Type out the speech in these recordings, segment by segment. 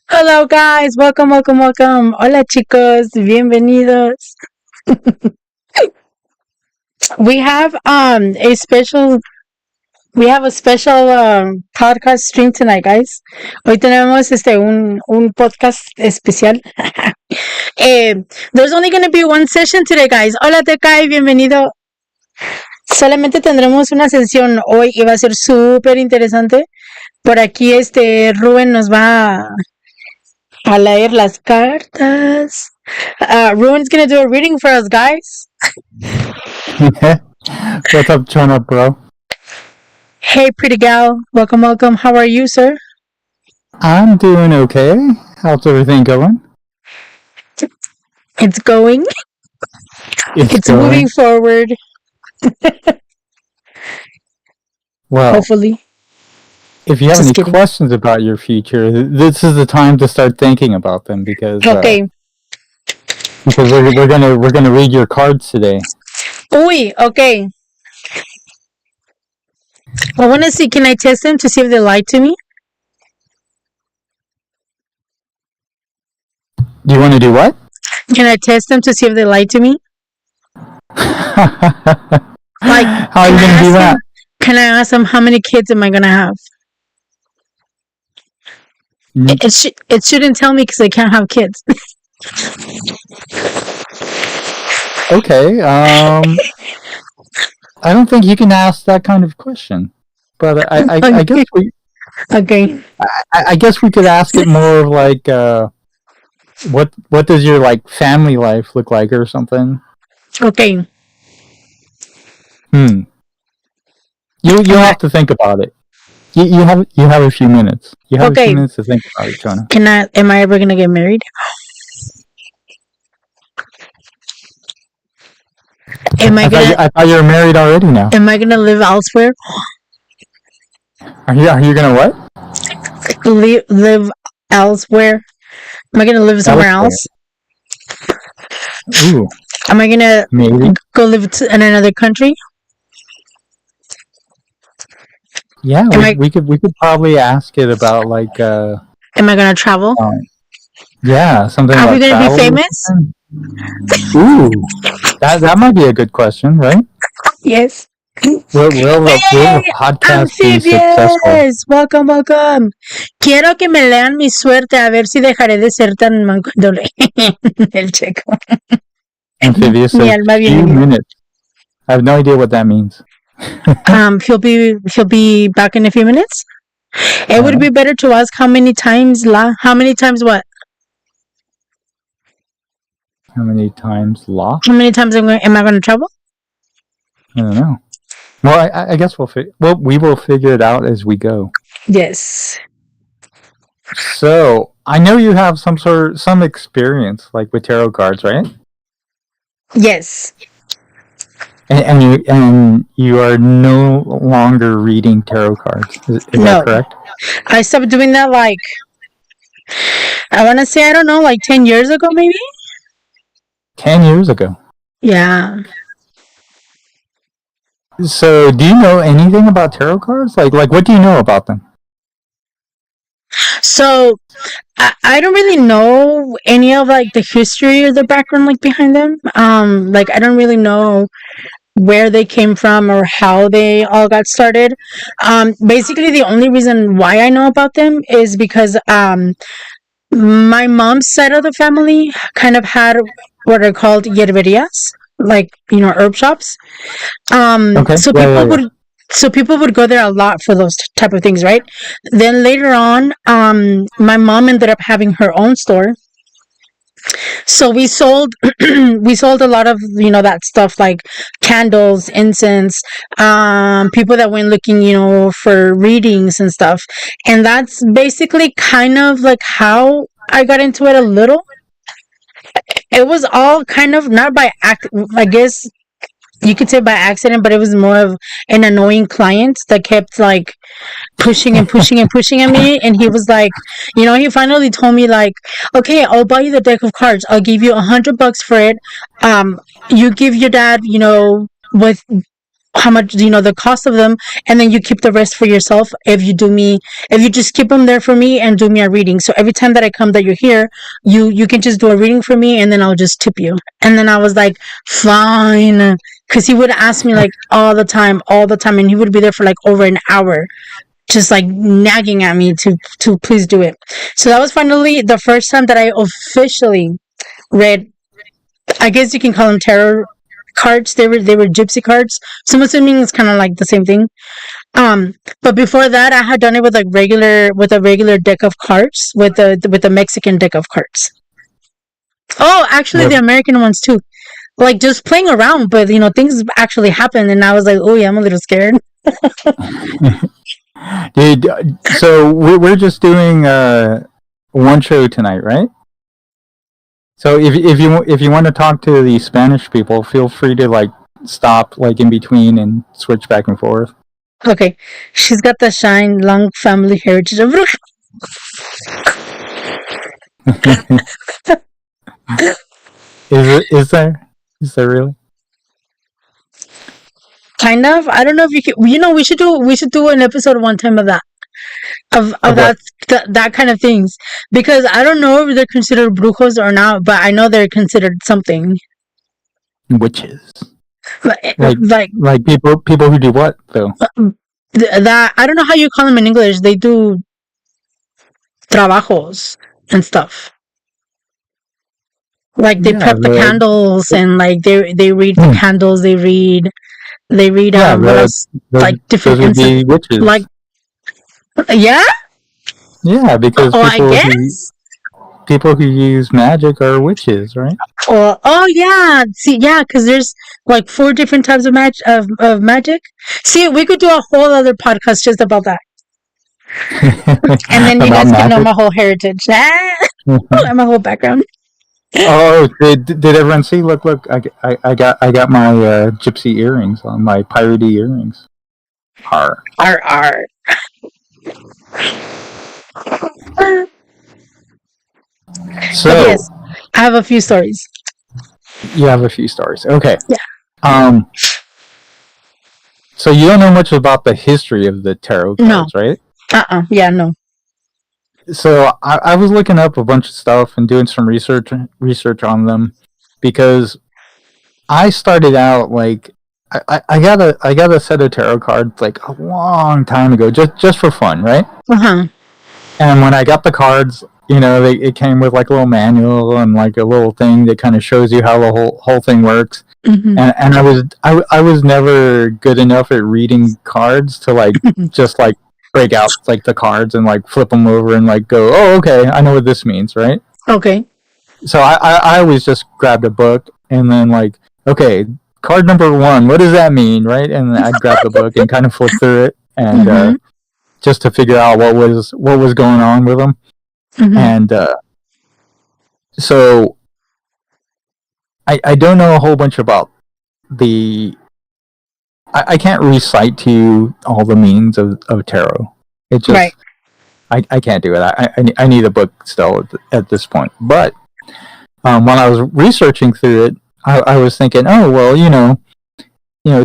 Hello, guys. Welcome, welcome, welcome. Hola, chicos. Bienvenidos. We have a special podcast stream tonight, guys. Hoy tenemos un podcast especial. There's only going to be one session today, guys. Hola, Tekai. Bienvenido. Solamente tendremos una sesión hoy y va a ser súper interesante. Por aquí Rubén nos va a leer las cartas. Ruben's gonna do a reading for us, guys. What's up, Chona, bro? Hey, pretty gal. Welcome, welcome. How are you, sir? I'm doing okay. How's everything going? It's going. It's going. moving forward. Well, hopefully. If you have any questions about your future, this is the time to start thinking about them because we're gonna read your cards today. Uy, okay. I want to see. Can I test them to see if they lie to me? Do you want to do what? Can I test them to see if they lie to me? Like, how are you gonna do that? Can I ask them how many kids am I gonna have? It shouldn't tell me because I can't have kids. Okay. I don't think you can ask that kind of question, but I guess we. Okay. I guess we could ask it more of like, what does your like family life look like or something? Okay. You'll have to think about it. You have a few minutes. You have a few minutes to think about it, Jonah. Am I ever gonna get married? I thought you were married already now. Am I gonna live elsewhere? Are you gonna what? Live elsewhere? Am I gonna live somewhere else? Ooh. Am I gonna maybe go live in another country? Yeah, we could probably ask it about like. Am I gonna travel? Yeah, something. Are we gonna be famous? Ooh, that might be a good question, right? Yes. Will the podcast be successful? Welcome. Quiero que me lean mi suerte a ver si dejaré de ser tan mancondole. El checo. Amphibious. Mi alma few minutes. I have no idea what that means. He'll be back in a few minutes. It would be better to ask how many times what? How many times law? How many times am I going to travel? I don't know. Well, I guess we will figure it out as we go. Yes. So I know you have some experience like with tarot cards, right? Yes. And you are no longer reading tarot cards. Is that correct? I stopped doing that like I want to say 10 years ago maybe. 10 years ago. Yeah. So, do you know anything about tarot cards? Like what do you know about them? So, I don't really know any of like the history or the background like behind them. Like I don't really know where they came from or how they all got started. Basically the only reason why I know about them is because my mom's side of the family kind of had what are called yerberias, like herb shops. So people would go there a lot for those type of things, right? Then later on, my mom ended up having her own store. So we sold a lot of that stuff like candles, incense, people that went looking for readings and stuff, and that's basically kind of like how I got into it a little. It was all kind of not by I guess you could say by accident, but it was more of an annoying client that kept like pushing and pushing and pushing at me. And he was like, he finally told me like, okay, I'll buy you the deck of cards. I'll give you $100 for it. You give your dad, with how much, the cost of them, and then you keep the rest for yourself if you just keep them there for me and do me a reading. So every time that I come that you're here, you can just do a reading for me and then I'll just tip you. And then I was like, fine, because he would ask me like all the time, and he would be there for like over an hour, just like nagging at me to please do it. So that was finally the first time that I officially read, I guess you can call them tarot cards. They were gypsy cards, so I'm assuming it's kind of like the same thing. But before that, I had done it with a regular deck of cards, with the Mexican deck of cards. Oh, actually, Yep. the American ones too. Like just playing around, but things actually happened, and I was like, oh yeah, I'm a little scared. Dude, so we're just doing one show tonight, right? So if you want to talk to the Spanish people, feel free to like stop like in between and switch back and forth. Okay, she's got the shine, long family heritage of Is there really? kind of. I don't know if you can. We should do an episode one time of that. Of Okay. that kind of things, because I don't know if they're considered brujos or not, but I know they're considered something. Witches. Like, Like people who do what though? that I don't know how you call them in English. They do trabajos and stuff. Like they Yeah, prep the candles, and like they read the candles. They read what else? Like different those would be incense. witches. Like yeah. Yeah, because Oh, I guess. people who use magic are witches, right? Oh yeah, see, yeah, because there's like 4 different types of magic. See, we could do a whole other podcast just about that, and then you About guys can know magic. my whole heritage, my whole background. Oh, did everyone see? Look! I got my gypsy earrings on, my piratey earrings. Har. R. So But yes, I have a few stories. you have a few stories. Okay. Yeah. So you don't know much about the history of the tarot cards, No. right? Yeah, no. So I was looking up a bunch of stuff and doing some research on them, because I started out like I got a set of tarot cards like a long time ago, just for fun, right? And when I got the cards, it came with like a little manual and like a little thing that kind of shows you how the whole thing works. Mm-hmm. And I was never good enough at reading cards to like just like break out like the cards and like flip them over and like go, oh, okay, I know what this means, right? Okay. So I always just grabbed a book and then like, okay, card number 1, what does that mean, right? And then I'd grab the book and kind of flip through it and just to figure out what was going on with them. Mm-hmm. And so I don't know a whole bunch about I can't recite to you all the meanings of tarot. It just, right. I can't do it. I need a book still at this point. But when I was researching through it, I was thinking, oh well,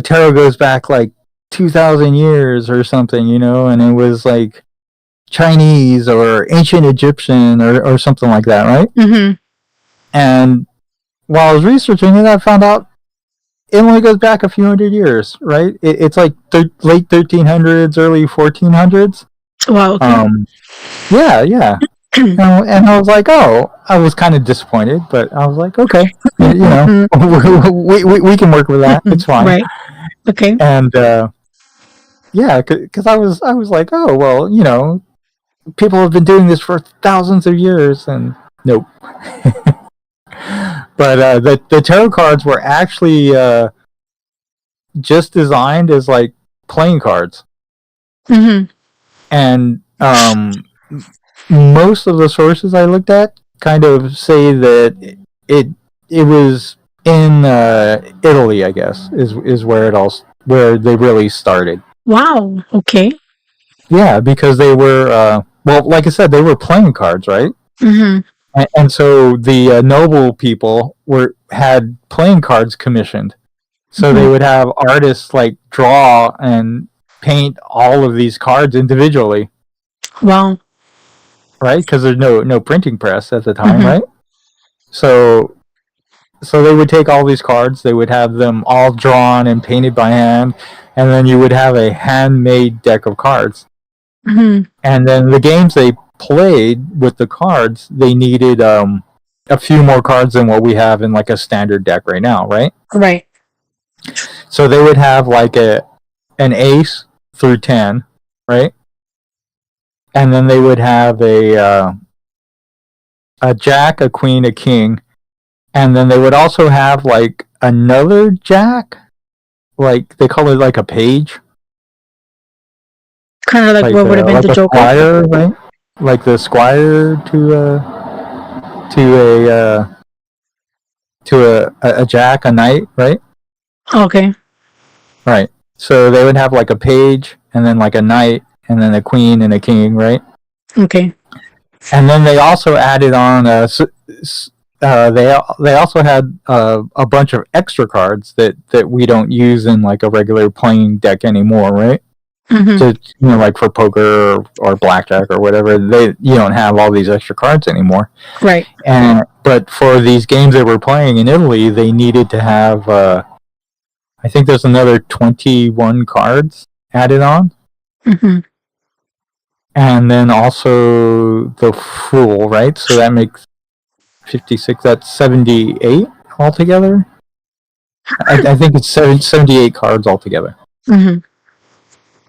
tarot goes back like 2,000 years or something, and it was like Chinese or ancient Egyptian or something like that, right? Mm-hmm. And while I was researching it, I found out it only goes back a few hundred years, right? It's like late 1300s, early 1400s. Wow. Okay. Yeah. And I was like, oh, I was kind of disappointed, but I was like, okay, we can work with that. It's fine. Right. Okay. And yeah, because I was like, oh well, people have been doing this for thousands of years, and nope. But the tarot cards were actually just designed as like playing cards. Mm-hmm. And most of the sources I looked at kind of say that it was in Italy, I guess, is where they really started. Wow. Okay. Yeah, because they were well, like I said, they were playing cards, right? Mm-hmm. And so the noble people had playing cards commissioned, So they would have artists like draw and paint all of these cards individually. Wow. Right? Because there's no printing press at the time, right? So they would take all these cards, they would have them all drawn and painted by hand, and then you would have a handmade deck of cards. And then the games they played with the cards, they needed a few more cards than what we have in like a standard deck right now, right? Right. So they would have like an ace through 10, right? And then they would have a jack, a queen, a king, and then they would also have like another jack, like they call it like a page, kind of like what would have been like the a Joker, squire, right? Like the squire to a jack, a knight, right? Okay. Right. So they would have like a page, and then like a knight, and then a queen and a king, right? Okay. And then they also added on they also had a bunch of extra cards that we don't use in like a regular playing deck anymore, right? To like for poker or blackjack or whatever, you don't have all these extra cards anymore, right? But for these games that we're playing in Italy, they needed to have I think there's another 21 cards added on. And then also the Fool, right? So that makes 56, that's 78 altogether. I think it's 78 cards altogether.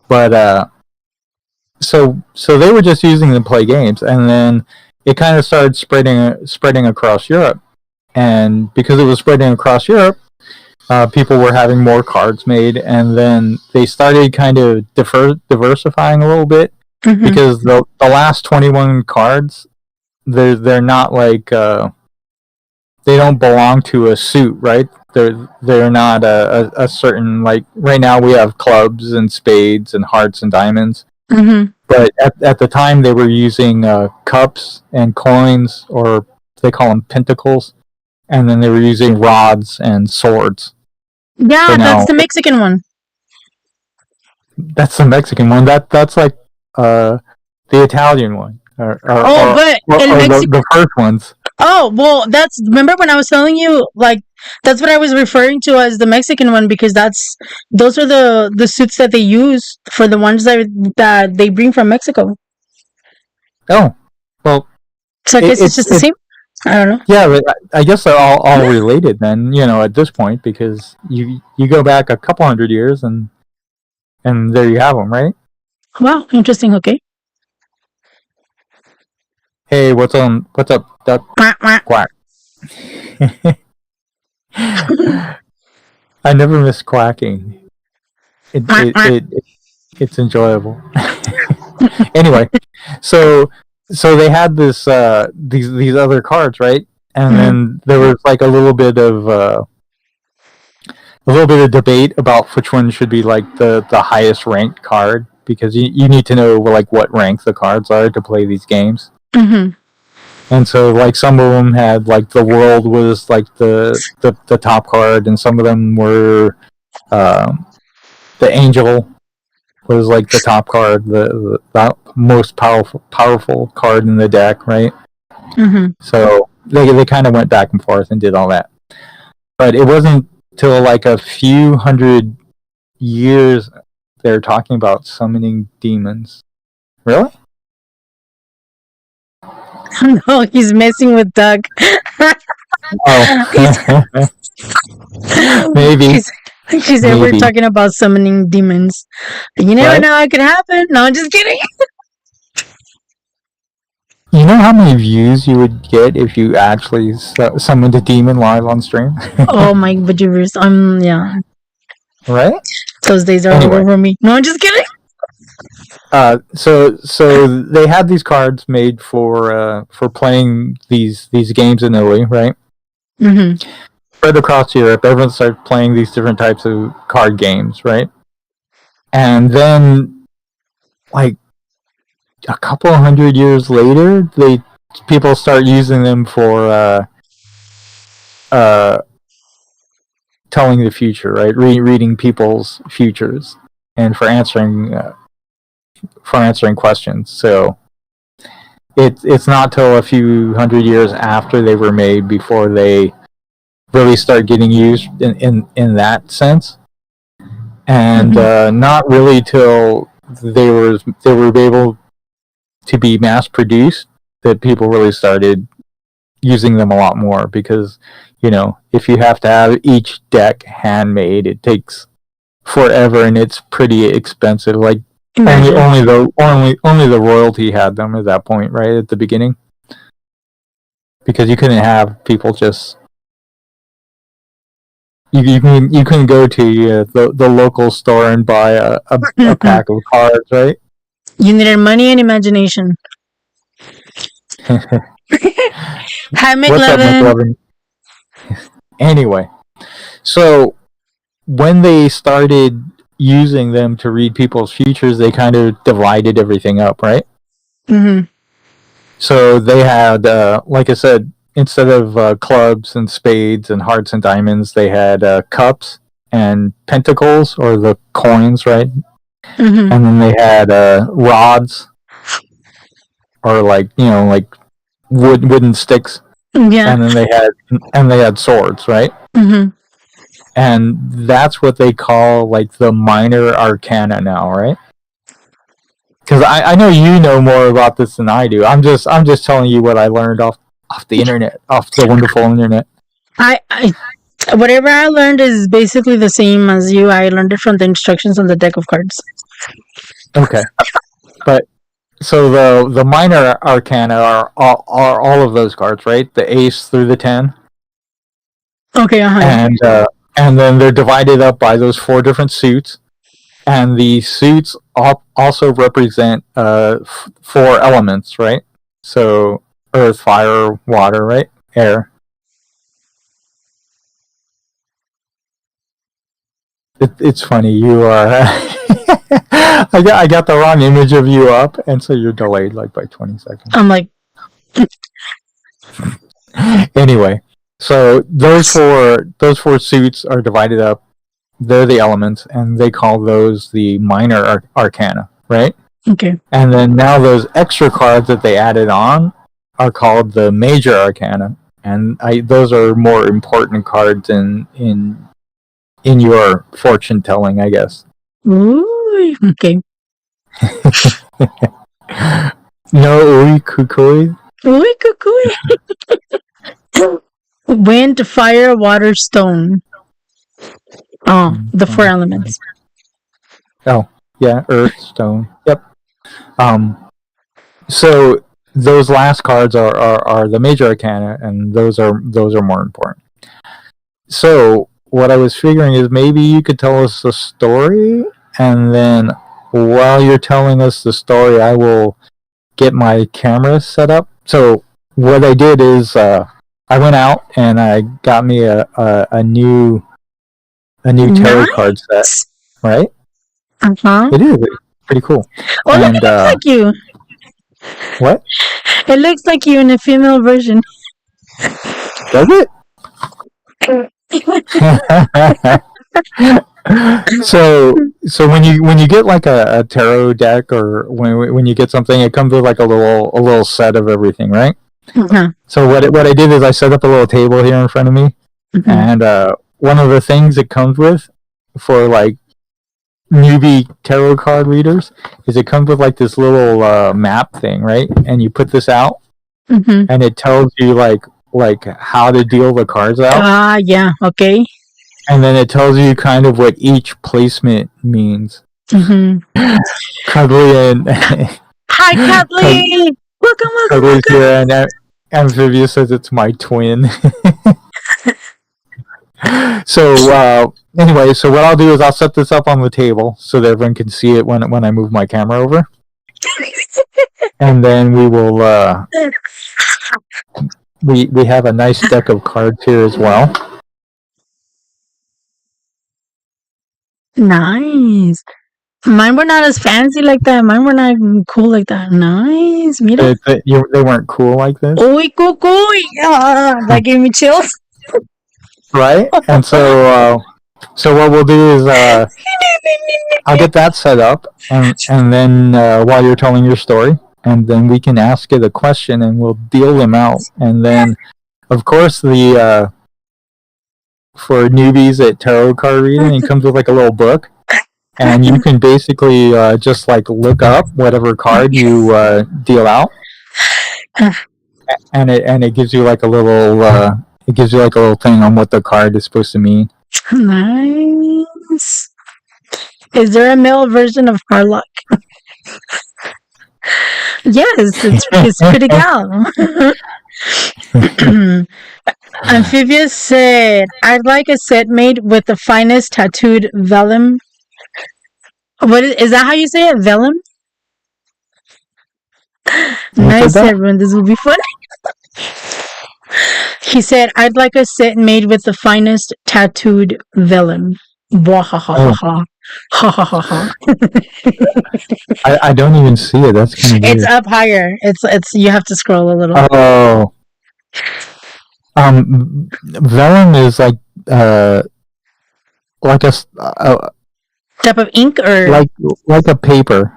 But so they were just using them to play games, and then it kind of started spreading across Europe. And because it was spreading across Europe, people were having more cards made, and then they started kind of diversifying a little bit, because the last 21 cards, they're not like they don't belong to a suit, right? They're not a certain, like right now we have clubs and spades and hearts and diamonds, but at the time they were using cups and coins, or they call them pentacles, and then they were using rods and swords. Yeah, that's the Mexican one. That's the Mexican one. That's like the Italian one. Or the first ones. Oh, well, remember when I was telling you, like, that's what I was referring to as the Mexican one, because those are the suits that they use for the ones that they bring from Mexico. Oh, well. So I guess it's just the same. I don't know. Yeah, but I guess they're all related then, at this point, because you go back a couple hundred years and there you have them, right? Wow, interesting. Okay. Hey, what's up, duck? Quack. I never miss quacking. It's enjoyable. Anyway, so they had these other cards, right? And then there was like a little bit of debate about which one should be like the highest ranked card, because you need to know like what rank the cards are to play these games. And so like some of them had like the world was like the top card, and some of them were the angel was like the top card, the most powerful card in the deck, right? So they kind of went back and forth and did all that, but it wasn't till like a few hundred years they're talking about summoning demons. Really? No, he's messing with Doug. Oh, maybe. She said we're talking about summoning demons. You never know it could happen. No, I'm just kidding. You know how many views you would get if you actually summoned a demon live on stream? Oh my bejeebers. Yeah. Right? Those days are over for me. No, I'm just kidding. So they had these cards made for playing these games in Italy, right? Spread across Europe, everyone started playing these different types of card games, right? And then, like a couple of hundred years later, people start using them for to telling the future, right? Reading people's futures, and for answering questions. So it's not till a few hundred years after they were made before they really start getting used in that sense, and not really till they were able to be mass produced that people really started using them a lot more, because if you have to have each deck handmade, it takes forever and it's pretty expensive. Like only the royalty had them at that point, right at the beginning, because you couldn't have people just you couldn't go to the local store and buy a pack of cards, right? You needed money and imagination. Hi, McLovin. What's up, McLovin? Anyway, so when they started using them to read people's futures, they kind of divided everything up, right? Mm-hmm. So they had, like I said, instead of clubs and spades and hearts and diamonds, they had cups and pentacles, or the coins, right? Mm-hmm. And then they had rods, or like wooden sticks. Yeah. And then they had swords, right? Mm-hmm. And that's what they call like the minor arcana now, right? Because I know you know more about this than I do. I'm just telling you what I learned off the internet, off the wonderful internet. I whatever I learned is basically the same as you. I learned it from the instructions on the deck of cards. Okay, but so the minor arcana are all of those cards, right? The ace through the 10. Okay, and then they're divided up by those 4 different suits, and the suits also represent 4 elements, right? So earth, fire, water, right? Air. It's funny. You are. I got the wrong image of you up, and so you're delayed like by 20 seconds. I'm like. Anyway, so those four suits are divided up. They're the elements, and they call those the minor arcana, right? Okay. And then now those extra cards that they added on are called the major arcana, and those are more important cards in your fortune telling, I guess. Ooh, okay. No, ooey kukui. Ooey kukui. Wind, fire, water, stone. Oh, the 4 elements. Oh, yeah, earth, stone. Yep. So those last cards are the major arcana, and those are more important. So what I was figuring is maybe you could tell us a story, and then while you're telling us the story, I will get my camera set up. So what I did is I went out and I got me a new tarot card set, right? It is pretty cool. Oh, and, it looks like you. What? It looks like you in a female version. Does it? So when you get like a tarot deck, or when you get something, it comes with like a little set of everything, right? Mm-hmm. So what I did is I set up a little table here in front of me, mm-hmm. and one of the things it comes with for like newbie tarot card readers is it comes with like this little map thing, right? And you put this out, mm-hmm. and it tells you like how to deal the cards out. Yeah, okay. And then it tells you kind of what each placement means. Mm-hmm. Cuddly and hi, Cuddly. Welcome. Cuddly's here, and Amphibious says it's my twin. So anyway, so what I'll do is I'll set this up on the table so that everyone can see it when I move my camera over, and then we will. We have a nice deck of cards here as well. Nice. Mine were not as fancy like that. Mine were not cool like that. Nice. Mira. They weren't cool like this? Uy, cucuy. That gave me chills. right? And so what we'll do is I'll get that set up, and then while you're telling your story, and then we can ask it a question, and we'll deal them out, and then of course the for newbies at tarot card reading, it comes with like a little book, and you can basically just like look up whatever card you deal out, and it gives you like a little thing on what the card is supposed to mean. Nice. Is there a male version of Harlock? Yes, it's pretty gal. Amphibious said, "I'd like a set made with the finest tattooed vellum." What is that? How you say it? Vellum? Nice, everyone. This will be fun. He said, "I'd like a set made with the finest tattooed vellum." Wahahaha. Ha ha ha ha. I don't even see it. That's kind of weird. It's up higher. It's you have to scroll a little. Oh. Vellum is like a type of ink, or like a paper,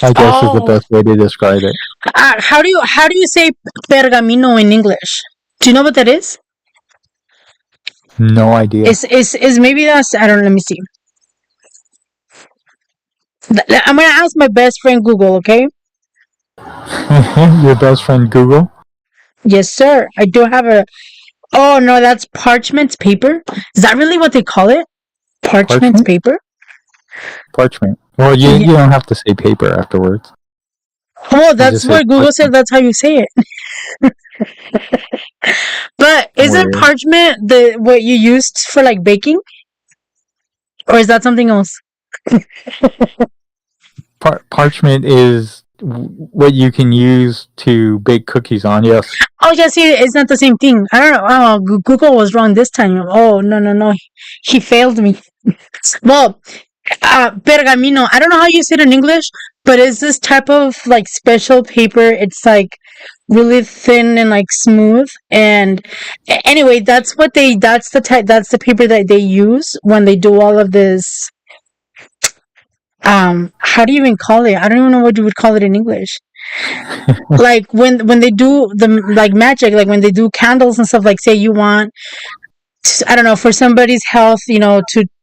I guess is the best way to describe it. How do you say pergamino in English? Do you know what that is? No idea. Is maybe that's, I don't know, let me see. I'm gonna ask my best friend Google, okay? Your best friend Google? Yes, sir. I do have a. Oh no, that's parchment paper. Is that really what they call it? Parchment paper. Parchment. Well, you don't have to say paper afterwards. Oh, that's what Google said. That's how you say it. But isn't parchment what you used for like baking, or is that something else? Parchment is what you can use to bake cookies on. Yes. Oh, yeah. See, it's not the same thing. I don't know. Oh, Google was wrong this time. Oh, no. He failed me. Well, pergamino. I don't know how you say it in English, but it's this type of like special paper. It's like really thin and like smooth. And anyway, that's the paper that they use when they do all of this. How do you even call it? I don't even know what you would call it in English. Like when they do the like magic, like when they do candles and stuff, like say you want, I don't know, for somebody's health,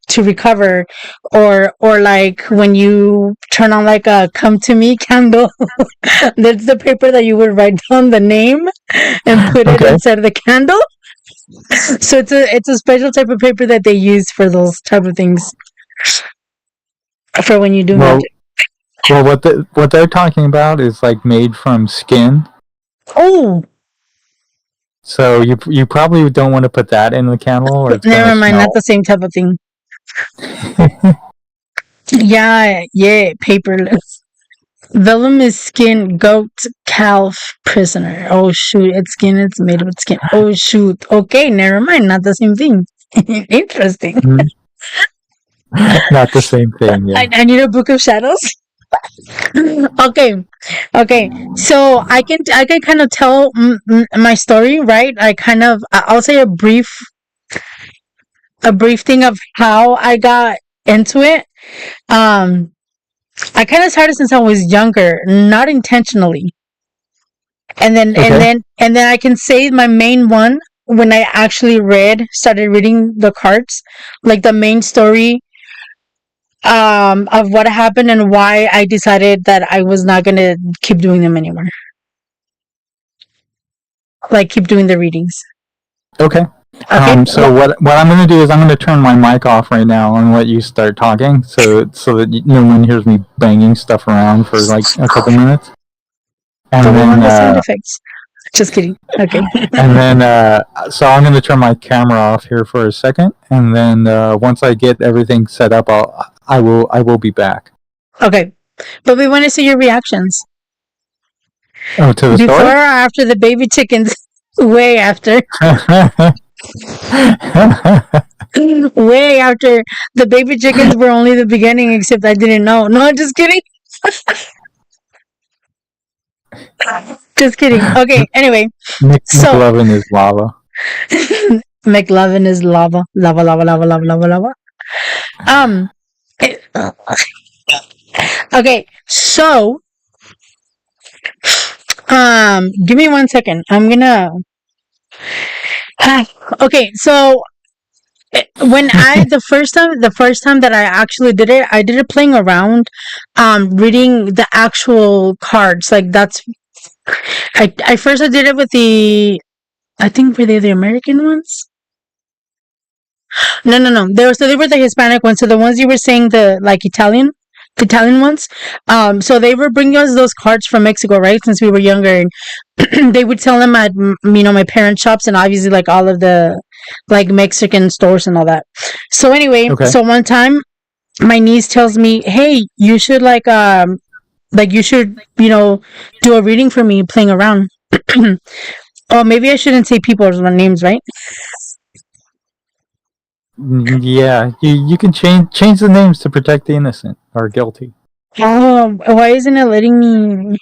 to recover, or like when you turn on like a come to me candle, that's the paper that you would write down the name and put it inside of the candle. So it's a special type of paper that they use for those type of things, for when you do magic. Well, what they're talking about is like made from skin. Oh. So you probably don't want to put that in the candle, or it's never mind, not the same type of thing. Yeah, paperless. Vellum is skin, goat, calf, prisoner. Oh shoot, it's made with skin. Oh shoot. Okay, never mind, not the same thing. Interesting. Not the same thing. Yeah. I need a book of shadows. Okay. So I can kind of tell my story, right? I'll say a brief thing of how I got into it. I kind of started since I was younger, not intentionally. And then I can say my main one when I actually started reading the cards, like the main story of what happened and why I decided that I was not going to keep doing them anymore. Like keep doing the readings. Okay. So what I'm going to do is I'm going to turn my mic off right now and let you start talking, so that no one hears me banging stuff around for like a couple minutes. And then the sound effects. Just kidding. Okay. And then so I'm going to turn my camera off here for a second, and then once I get everything set up, I will be back. Okay, but we want to see your reactions. Oh, to the before story? Or after the baby chickens? Way after. Way after. The baby chickens were only the beginning, except I didn't know. No, I'm just kidding. Just kidding. Okay, anyway. McLovin is lava. McLovin is lava, lava, lava, lava, lava, lava, lava. Um. it- okay. So, give me 1 second. I'm gonna. Okay. So when I the first time that I actually did it, I did it playing around, reading the actual cards. Like that's I first I did it with the I think were they the American ones? No, no, no. They were the Hispanic ones. So the ones you were saying the like Italian, the Italian ones. So they were bringing us those cards from Mexico, right? Since we were younger, and they would sell them at my parents' shops and obviously like all of the like Mexican stores and all that. So anyway, Okay. so one time my niece tells me, "Hey, you should like you should do a reading for me playing around." Oh, maybe I shouldn't say people's names, right? Yeah, you can change the names to protect the innocent or guilty. Oh, why isn't it letting me?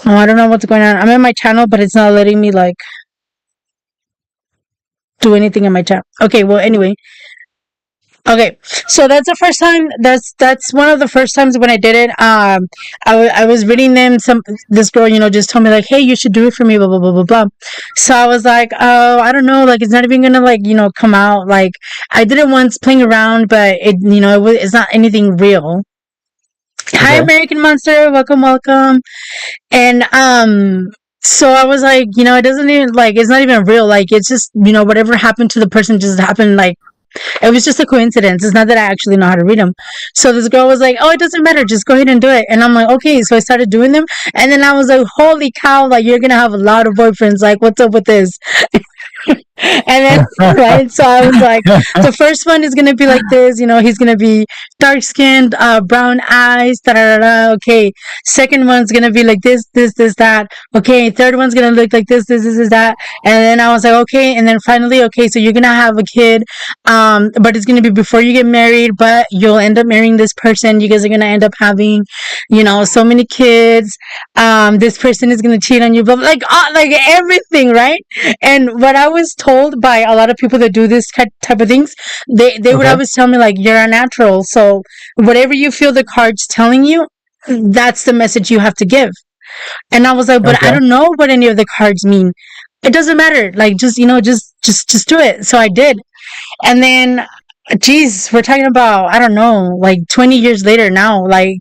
Oh, I don't know what's going on. I'm in my channel, but it's not letting me like do anything in my chat. Okay, well, anyway. Okay, so that's the first time. That's one of the first times when I did it. I was reading them. This girl, just told me like, "Hey, you should do it for me." Blah blah blah blah blah. So I was like, "Oh, I don't know. Like, it's not even gonna like come out. Like, I did it once playing around, but it's not anything real." Hi, Okay. American Monster. Welcome, welcome. And so I was like, it doesn't even like it's not even real. Like, it's just whatever happened to the person just happened. Like, it was just a coincidence. It's not that I actually know how to read them. So this girl was like, "Oh, it doesn't matter. Just go ahead and do it." And I'm like, "Okay." So I started doing them, and then I was like, "Holy cow! Like, you're gonna have a lot of boyfriends. Like, what's up with this?" And then right, so I was like, the first one is gonna be like this, he's gonna be dark skinned, brown eyes, da da da. Okay, second one's gonna be like this, that. Okay, third one's gonna look like this, that. And then I was like, okay, and then finally, okay, so you're gonna have a kid, but it's gonna be before you get married, but you'll end up marrying this person. You guys are gonna end up having, so many kids. This person is gonna cheat on you, but like everything, right? And what I was told by a lot of people that do this type of things, they would Okay. always tell me like, "You're a natural, so whatever you feel the card's telling you, that's the message you have to give." And I was like, "But I Okay. don't know what any of the cards mean." It doesn't matter. Like, just just do it. So I did. And then, geez, we're talking about, I don't know, like 20 years later now. Like,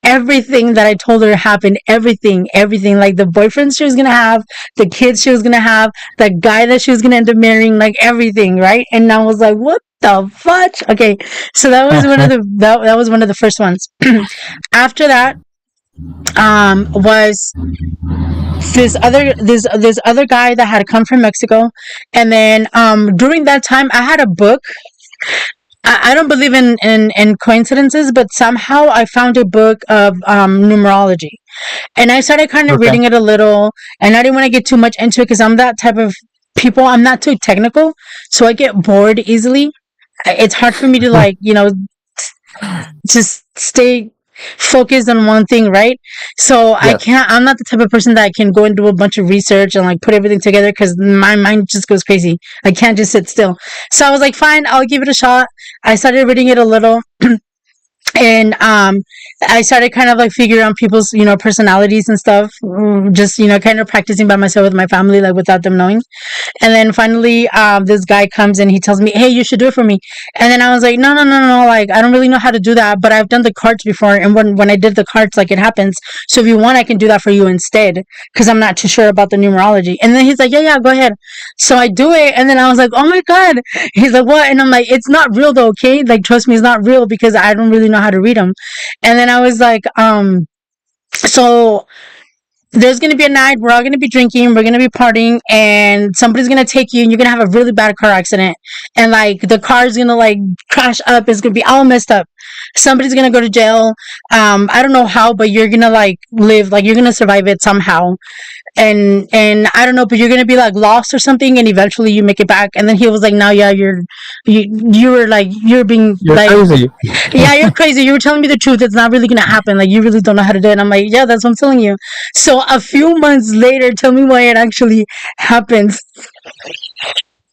everything that I told her happened. Everything, everything. Like, the boyfriend she was going to have, the kids she was going to have, the guy that she was going to end up marrying, like, everything, right? And I was like, what the fudge? Okay, so that was that was one of the first ones. After that, was this other guy that had come from Mexico, and then during that time I had a book. I don't believe in coincidences, but somehow I found a book of numerology, and I started kind of Okay. reading it a little, and I didn't want to get too much into it because I'm that type of people. I'm not too technical, so I get bored easily. It's hard for me to like just stay focused on one thing, right? So Yes. I'm not the type of person that can go and do a bunch of research and like put everything together because my mind just goes crazy. I can't just sit still. So I was like, fine, I'll give it a shot. I started reading it a little. And I started kind of like figuring out people's personalities and stuff, just kind of practicing by myself with my family, like without them knowing. And then finally, this guy comes and he tells me, "Hey, you should do it for me." And then I was like, "No, no, no, no, no. Like, I don't really know how to do that, but I've done the cards before. And when I did the cards, like, it happens. So if you want, I can do that for you instead, because I'm not too sure about the numerology." And then he's like, "Yeah, yeah, go ahead." So I do it. And then I was like, "Oh my God." He's like, "What?" And I'm like, "It's not real though, okay? Like, trust me, it's not real because I don't really know how to read them." And then I was like, so there's gonna be a night, we're all gonna be drinking, we're gonna be partying, and somebody's gonna take you and you're gonna have a really bad car accident, and like the car's gonna like crash up, it's gonna be all messed up. somebody's gonna go to jail. I don't know how, but you're gonna like live, like you're gonna survive it somehow. And I don't know, but you're gonna be like lost or something, and eventually you make it back. And then he was like, "No, yeah, you were like you're being You're like, crazy. yeah, you're crazy. You were telling me the truth. It's not really gonna happen. Like you really don't know how to do it." And I'm like, "Yeah, that's what I'm telling you." So a few months later, tell me why it actually happens.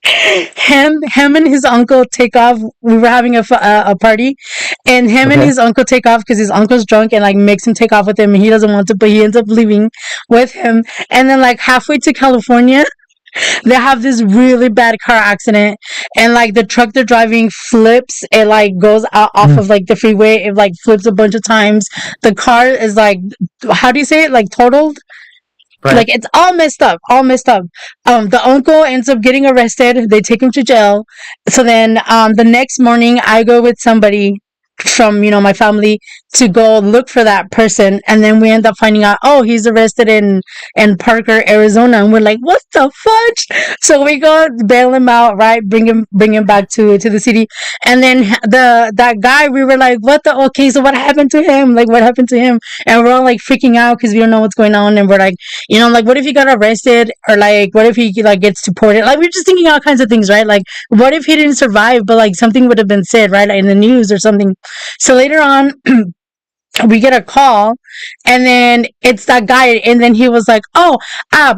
Him and his uncle take off. We were having a party, and him and Okay. his uncle take off because his uncle's drunk and like makes him take off with him, and he doesn't want to, but he ends up leaving with him. And then like halfway to California, they have this really bad car accident, and like the truck they're driving flips. It like goes out off Mm, of like the freeway. It like flips a bunch of times. The car is like, how do you say it? Like totaled, right. like it's all messed up, all messed up. The uncle ends up getting arrested. They take him to jail. So then the next morning I go with somebody from my family to go look for that person, and then we end up finding out, oh, he's arrested in Parker, Arizona. And we're like, what the fudge? So we go bail him out, right, bring him back to the city. And then that guy, we were like, what the, okay, so what happened to him, like what happened to him? And we're all like freaking out because we don't know what's going on. And we're like, like, what if he got arrested, or like what if he like gets deported? Like we're just thinking all kinds of things, right? Like what if he didn't survive, but like something would have been said, right, like in the news or something. So later on, we get a call, and then it's that guy, and then he was like, oh,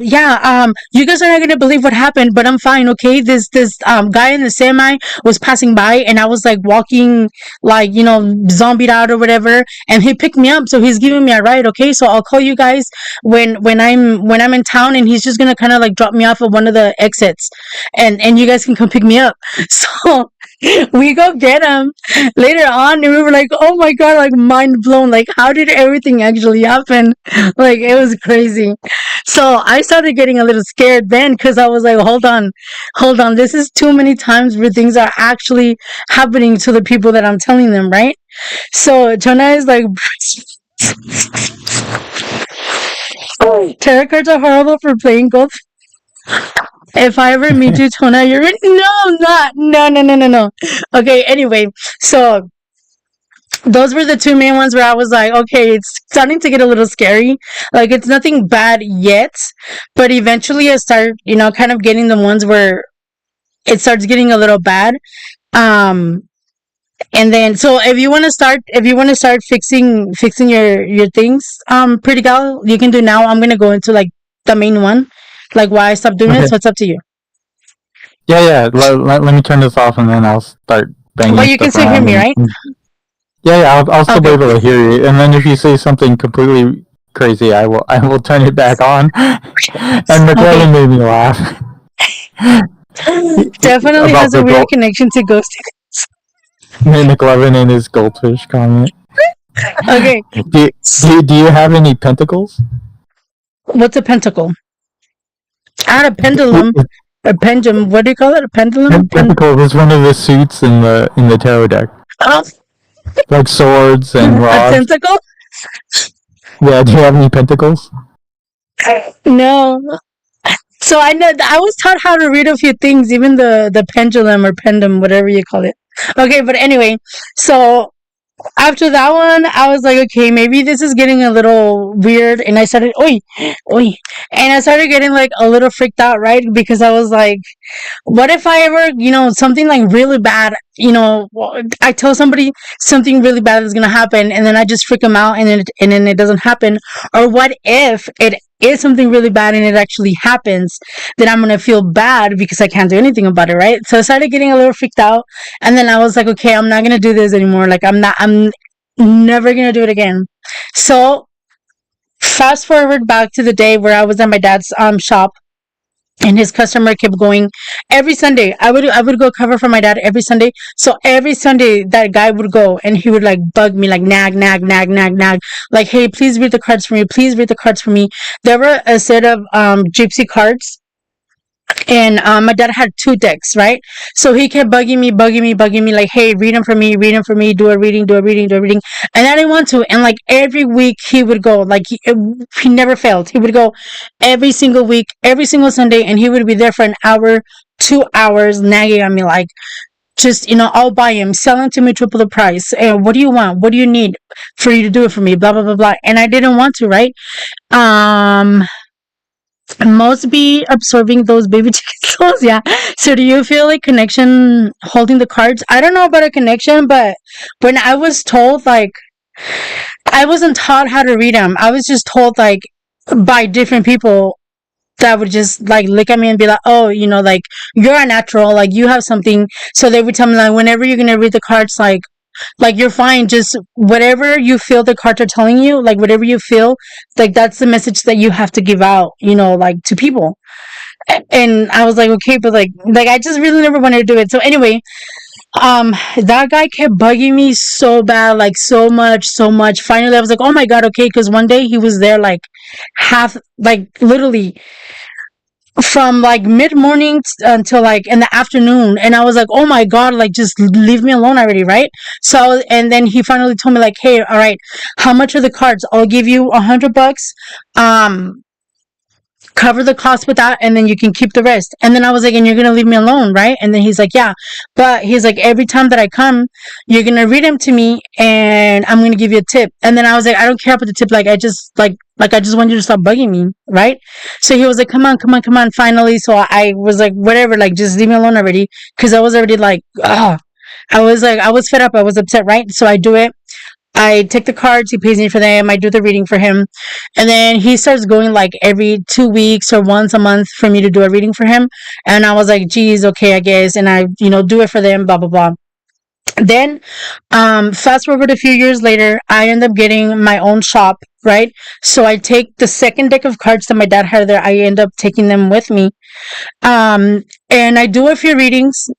yeah, you guys are not gonna believe what happened, but I'm fine, okay? This guy in the semi was passing by, and I was like walking, like, zombied out or whatever, and he picked me up, so he's giving me a ride, okay? So I'll call you guys when I'm in town, and he's just gonna kind of like drop me off at one of the exits, and you guys can come pick me up. So we go get him later on, and we were like, oh my god, like mind blown, like how did everything actually happen? Like it was crazy. So I started getting a little scared then, because I was like, hold on, this is too many times where things are actually happening to the people that I'm telling them, right? So Jonah is like, tarot cards are horrible for playing golf. If I ever meet you, Tona, you're no, I'm not. No, no, no, no, no. Okay, anyway, so those were the two main ones where I was like, okay, it's starting to get a little scary. Like it's nothing bad yet, but eventually I start, kind of getting the ones where it starts getting a little bad. Um, and then so if you want to start fixing your things, pretty gal, you can do now. I'm gonna go into like the main one, like why I stopped doing it. Okay. So it's up to you. Yeah. Let me turn this off, and then I'll start banging But you can stuff still hear around. me, right? Yeah. I'll still be Okay. able to hear you. And then if you say something completely crazy, I will turn it back on. And Okay. McLovin made me laugh Definitely about has a the weird gold. connection to ghost. McLovin and his goldfish comment. Okay. Do you have any pentacles? What's a pentacle? I had a pendulum. A pendulum. What do you call it? A pendulum? Pentacle is one of the suits in the tarot deck, Oh, like swords and a rods. tentacle? Yeah, do you have any pentacles? No. So I know I was taught how to read a few things, even the pendulum or pendulum, whatever you call it. Okay, but anyway, so after that one, I was like, okay, maybe this is getting a little weird, and I started, oi, and I started getting like a little freaked out, right? Because I was like, what if I ever, something like really bad, I tell somebody something really bad is gonna happen, and then I just freak them out, and then it doesn't happen. Or what if it is something really bad and it actually happens? Then I'm gonna feel bad because I can't do anything about it, right? So I started getting a little freaked out, and then I was like, okay, I'm not gonna do this anymore. Like I'm never gonna do it again. So fast forward back to the day where I was at my dad's shop, and his customer kept going every Sunday. I would go cover for my dad every Sunday. So every Sunday that guy would go, and he would like bug me, like nag, nag, nag, nag, nag, like, hey, please read the cards for me, please read the cards for me. There were a set of gypsy cards, and my dad had two decks, right? So he kept bugging me, like, hey, read them for me, do a reading, and I didn't want to. And like every week he would go, like he never failed. He would go every single week, every single Sunday, and he would be there for an hour, 2 hours, nagging at me, like, just, I'll buy them, sell them to me triple the price. And what do you want? What do you need for you to do it for me? Blah, blah, blah, blah. And I didn't want to, right? Um, must be absorbing those baby ticket souls. Yeah. So do you feel like connection holding the cards? I don't know about a connection, but when I was told, like, I wasn't taught how to read them. I was just told, like, by different people that would just like look at me and be like, oh, like, you're a natural, like, you have something. So they would tell me, like, whenever you're gonna read the cards, like you're fine, just whatever you feel the cards are telling you, like whatever you feel, like that's the message that you have to give out, like to people. And I was like, okay, but like I just really never wanted to do it. So anyway, that guy kept bugging me so bad, like so much. Finally I was like, oh my god, okay, because one day he was there like half, like literally from like mid morning until like in the afternoon. And I was like, oh my god, like just leave me alone already, right? So, and then he finally told me, like, hey, all right, how much are the cards? I'll give you $100, cover the cost with that, and then you can keep the rest. And then I was like, and you're gonna leave me alone, right? And then he's like, yeah, but he's like, every time that I come, you're gonna read them to me and I'm gonna give you a tip. And then I was like, I don't care about the tip, like I just like I just want you to stop bugging me, right? So he was like, come on, come on, come on, finally. So I was like, whatever, like just leave me alone already, because I was already like, ugh. I was like, I was fed up, I was upset, right? So I do it. I take the cards, he pays me for them, I do the reading for him. And then he starts going like every 2 weeks or once a month for me to do a reading for him. And I was like, geez, okay, I guess. And I, do it for them, blah, blah, blah. Then, fast forward a few years later, I end up getting my own shop, right? So I take the second deck of cards that my dad had there, I end up taking them with me. And I do a few readings.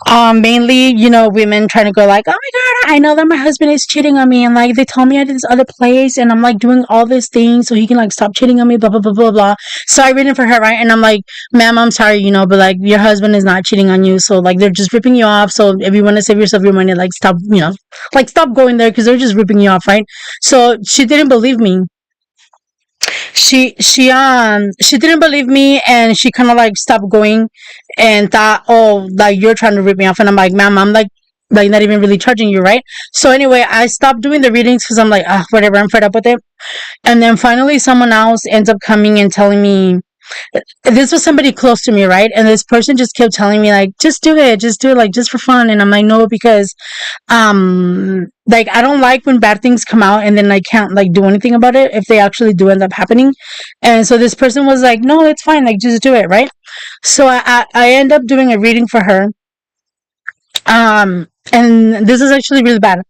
Mainly, women trying to go like, oh my god, I know that my husband is cheating on me, and like they told me I did this other place, and I'm like doing all these things so he can like stop cheating on me, blah blah blah blah blah. So I read it for her, right? And I'm like, ma'am, I'm sorry, but like your husband is not cheating on you, so like they're just ripping you off. So if you want to save yourself your money, like stop, like stop going there because they're just ripping you off, right? So she didn't believe me. She didn't believe me, and she kind of like stopped going and thought, oh, like you're trying to rip me off. And I'm like, ma'am, I'm like not even really charging you, right? So anyway, I stopped doing the readings because I'm like, ah, whatever, I'm fed up with it. And then finally someone else ends up coming and telling me, this was somebody close to me, right? And this person just kept telling me, like, just do it, like, just for fun. And I'm like, no, because like I don't like when bad things come out and then I can't like do anything about it if they actually do end up happening. And so this person was like, no, it's fine, like just do it, right? So I end up doing a reading for her. And this is actually really bad.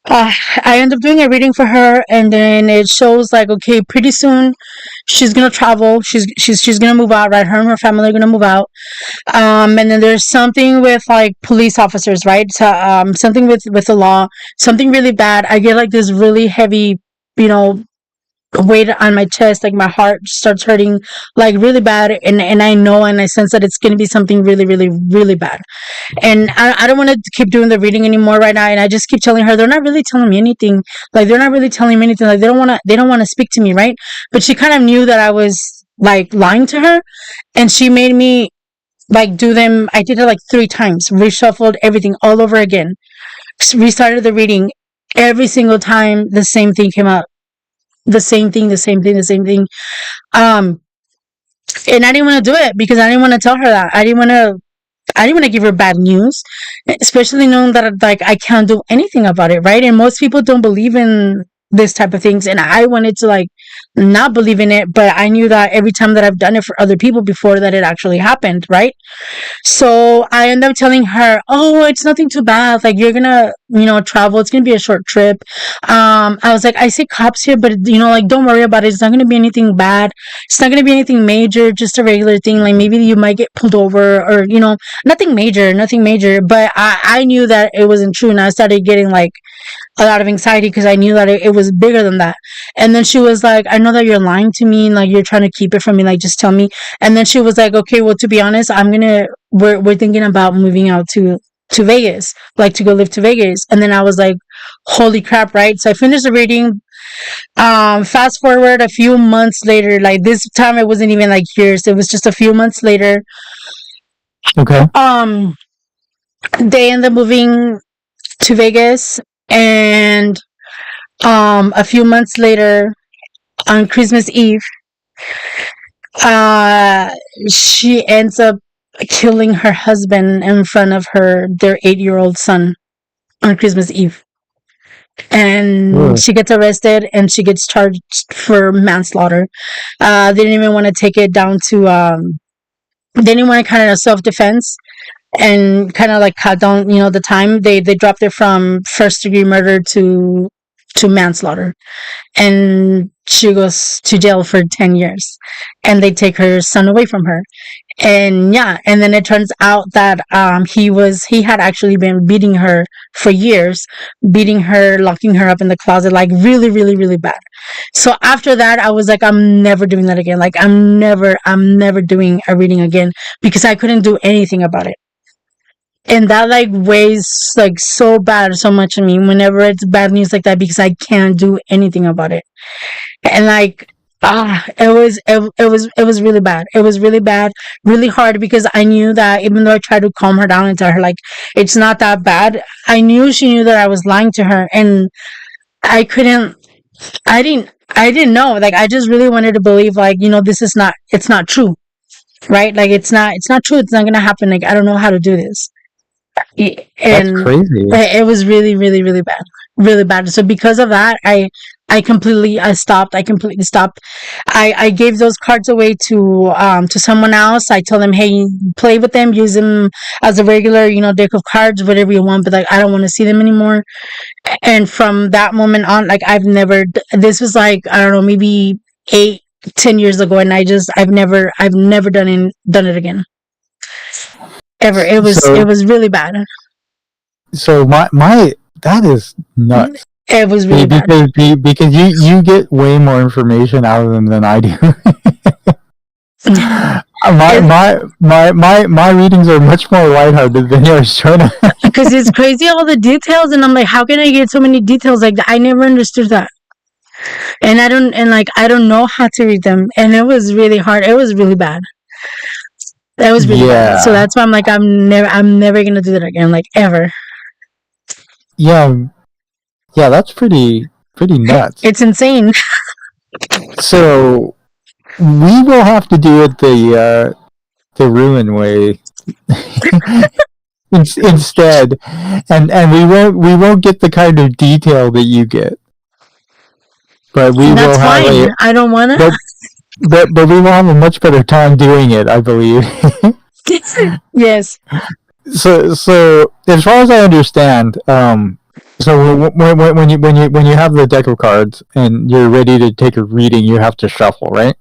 I end up doing a reading for her, and then it shows like, okay, pretty soon she's gonna travel. She's gonna move out, right? Her and her family are gonna move out. And then there's something with like police officers, right? So, something with the law, something really bad. I get like this really heavy, you know, weight on my chest, like my heart starts hurting like really bad, and I know and I sense that it's going to be something really really really bad. And I don't want to keep doing the reading anymore right now, and I just keep telling her they're not really telling me anything, like they're not really telling me anything, like they don't want to speak to me, right? But she kind of knew that I was like lying to her, and she made me like do them. I did it like 3 times, reshuffled everything all over again, restarted the reading. Every single time the same thing came out, the same thing, the same thing, the same thing. Um, and I didn't want to do it because I didn't want to tell her that. I didn't want to give her bad news, especially knowing that like I can't do anything about it, right? And most people don't believe in this type of things, and I wanted to like not believe in it, but I knew that every time that I've done it for other people before, that it actually happened, right? So I end up telling her, oh, it's nothing too bad. Like you're gonna, travel. It's gonna be a short trip. I was like, I see cops here, but like don't worry about it. It's not gonna be anything bad. It's not gonna be anything major. Just a regular thing. Like maybe you might get pulled over, or nothing major, nothing major. But I knew that it wasn't true, and I started getting like a lot of anxiety because I knew that it was bigger than that. And then she was like, I know that you're lying to me, and like you're trying to keep it from me, like just tell me. And then she was like, okay, well, to be honest, we're thinking about moving out to Vegas, like to go live to Vegas. And then I was like, holy crap, right? So I finished the reading. Fast forward a few months later, like this time it wasn't even like years, it was just a few months later. Okay. They end up moving to Vegas, and a few months later, on Christmas Eve, uh, she ends up killing her husband in front of their 8-year-old son on Christmas Eve. And she gets arrested and she gets charged for manslaughter. They didn't even want to take it down to they didn't want to kind of self-defense and kind of like cut down the time. They dropped it from first degree murder to manslaughter, and she goes to jail for 10 years, and they take her son away from her. And yeah, and then it turns out that he had actually been beating her for years, beating her, locking her up in the closet, like really, really, really bad. So after that, I was like, I'm never doing that again. Like I'm never doing a reading again, because I couldn't do anything about it. And that like weighs like so bad, so much on me whenever it's bad news like that, because I can't do anything about it. And like it was really bad. It was really bad, really hard, because I knew that even though I tried to calm her down and tell her like it's not that bad, I knew she knew that I was lying to her, and I couldn't. I didn't know. Like I just really wanted to believe like this is not. It's not true, right? Like it's not true. It's not gonna happen. Like I don't know how to do this. That's And crazy. it was really, really, really bad. So because of that, I completely stopped. I gave those cards away to someone else. I told them, hey, play with them, use them as a regular deck of cards, whatever you want, but like I don't want to see them anymore. And from that moment on, like I've never. This was like I don't know, maybe 8-10 years ago, and I've never done it again. Ever. It was really bad. So my that is nuts. It was really bad. Because you get way more information out of them than I do. my readings are much more lighthearted than yours, Jonah. Because it's crazy all the details, and I'm like, how can I get so many details like that? I never understood that. And I don't know how to read them, and it was really hard. It was really bad. That was really bad. So that's why I'm like, I'm never gonna do that again, like ever. Yeah, that's pretty nuts. It's insane. So we will have to do it the Ruin way instead, and we won't get the kind of detail that you get. But we That's will have fine. I don't want to. But we will have a much better time doing it, I believe. Yes. So as far as I understand, so when you have the deck of cards and you're ready to take a reading, you have to shuffle, right?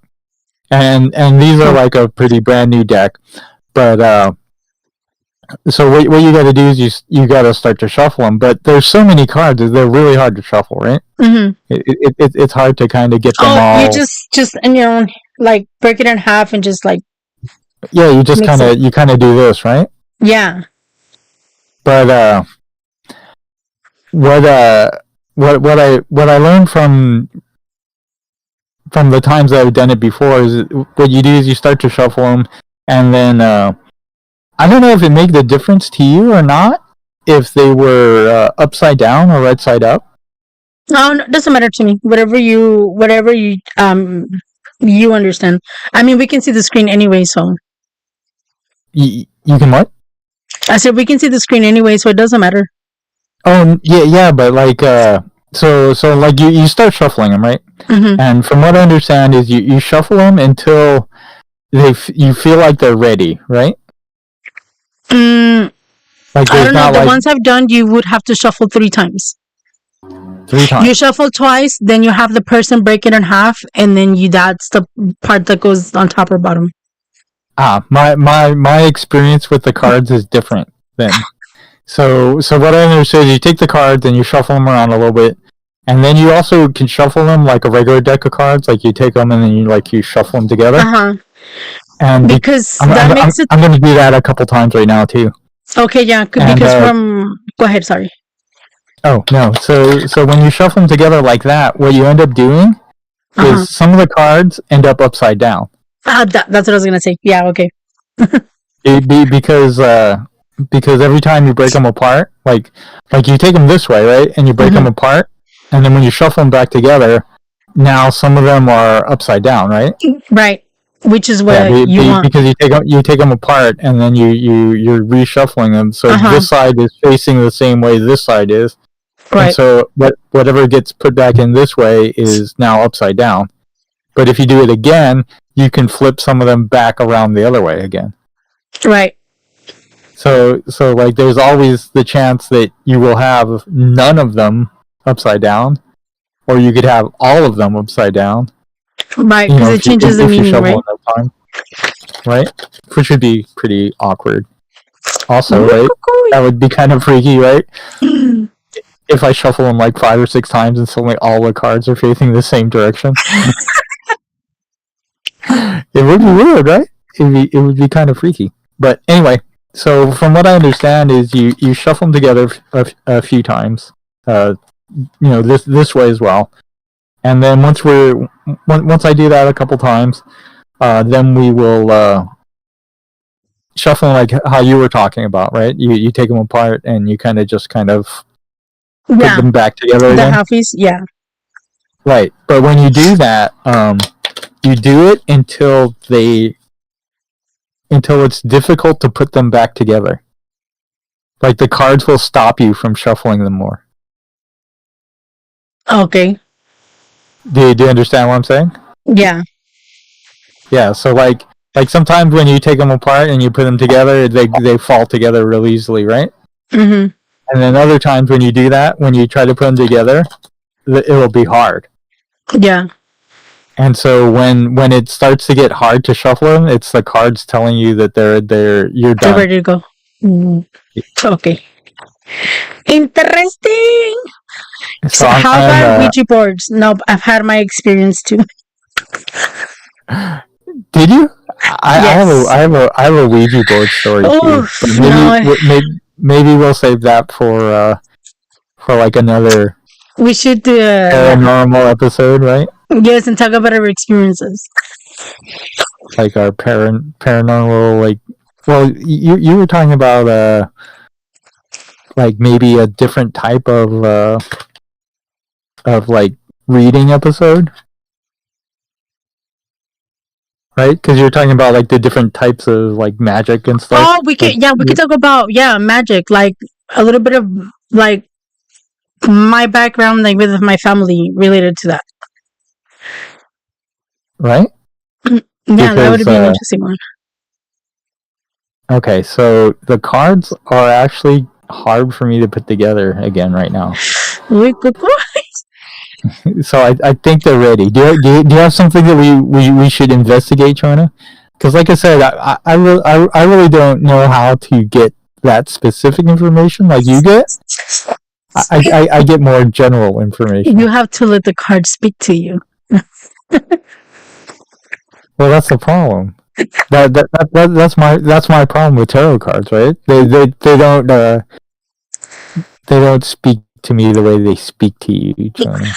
And these are like a pretty brand new deck, but so what you got to do is you got to start to shuffle them. But there's so many cards; they're really hard to shuffle, right? Mm-hmm. It's hard to kind of get them all. You just in your own, like break it in half and just like. Yeah, you just kind of do this, right? Yeah. But what I learned from the times that I've done it before is what you do is you start to shuffle them, and then I don't know if it made the difference to you or not, if they were upside down or right side up. No, it doesn't matter to me. Whatever you you understand. I mean, we can see the screen anyway, so. You can what? I said we can see the screen anyway, so it doesn't matter. Oh yeah, but like so like you start shuffling them, right? Mm-hmm. And from what I understand is you shuffle them until you feel like they're ready, right? Like I don't know. The ones I've done, you would have to shuffle 3 times. 3 times. You shuffle twice, then you have the person break it in half, and then that's the part that goes on top or bottom. My experience with the cards is different then. So what I understand is you take the cards and you shuffle them around a little bit, and then you also can shuffle them like a regular deck of cards. Like you take them and then you shuffle them together. And because I'm going to do that a couple times right now too. Okay, yeah, because go ahead, sorry. Oh no! So when you shuffle them together like that, what you end up doing is some of the cards end up upside down. That's what I was gonna say. Yeah, okay. Because because every time you break them apart, like you take them this way, right, and you break them apart, and then when you shuffle them back together, now some of them are upside down, right? Right. Which is what you want. Because you take them apart, and then you're reshuffling them, so this side is facing the same way this side is, right? And so whatever gets put back in this way is now upside down. But if you do it again, you can flip some of them back around the other way again. Right. So like there's always the chance that you will have none of them upside down, or you could have all of them upside down. Right, because it changes the meaning, right? Right? Which would be pretty awkward. Also, right? That would be kind of freaky, right? If I shuffle them like 5 or 6 times and suddenly all the cards are facing the same direction. It would be weird, right? It would be kind of freaky. But anyway, so from what I understand is you shuffle them together a few times. This way as well. And then once I do that a couple times, then we will shuffle like how you were talking about, right? You take them apart and you kind of put them back together again. The halfies, yeah. Right, but when you do that, you do it until it's difficult to put them back together. Like the cards will stop you from shuffling them more. Okay. Do you understand what I'm saying? Yeah. Yeah, so like sometimes when you take them apart and you put them together, they fall together real easily, right? Mm-hmm. And then other times when you do that, when you try to put them together, it will be hard. Yeah. And so when it starts to get hard to shuffle them, it's the cards telling you that you're done. They're ready to go. Okay. Interesting. So how about Ouija boards? No, I've had my experience too. Did you? I have a Ouija board story too. Maybe we'll save that for like another. We should do a paranormal episode, right? Yes, and talk about our experiences. Like our paranormal, like. Well, you were talking about like maybe a different type of like reading episode, right? Because you're talking about like the different types of like magic and stuff. Oh, we can talk about magic, like a little bit of like my background, like with my family related to that. Right? Yeah, that would be an interesting one. Okay, so the cards are actually hard for me to put together again right now. So I think they're ready. Do you have something that we should investigate, Chona? Because like I said, I really don't know how to get that specific information like you get. I get more general information. You have to let the cards speak to you. Well, that's the problem. That's my problem with tarot cards, right? They don't speak to me the way they speak to you, Johnny.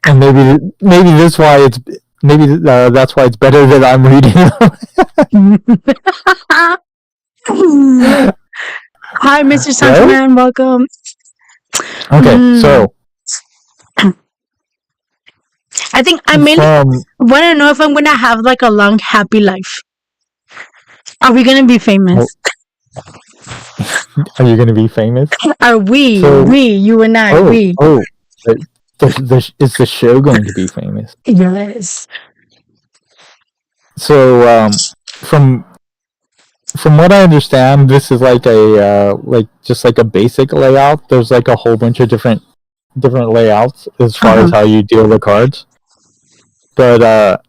And maybe that's why it's better that I'm reading them. Hi, Mr. Santaman, welcome. Okay, so I think I mainly want to know if I'm gonna have like a long, happy life. Are we gonna be famous? Are you gonna be famous? Are we? You and I. We. Is the show going to be famous? Yes. So, from what I understand, this is like just like a basic layout. There's like a whole bunch of different layouts as far as how you deal the cards. But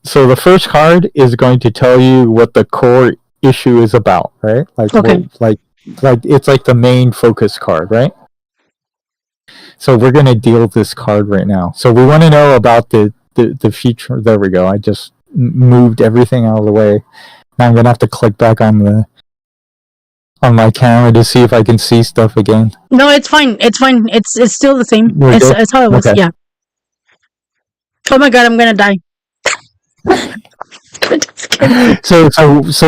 so the first card is going to tell you what the core issue is about, right? Like it's like the main focus card, right? So we're going to deal this card right now. So we want to know about the feature. There we go. I just moved everything out of the way. Now I'm going to have to click back on my camera to see if I can see stuff again. No, it's fine. It's still the same. It's how it was. Okay. Yeah. Oh my god, I'm going to die. Just kidding. So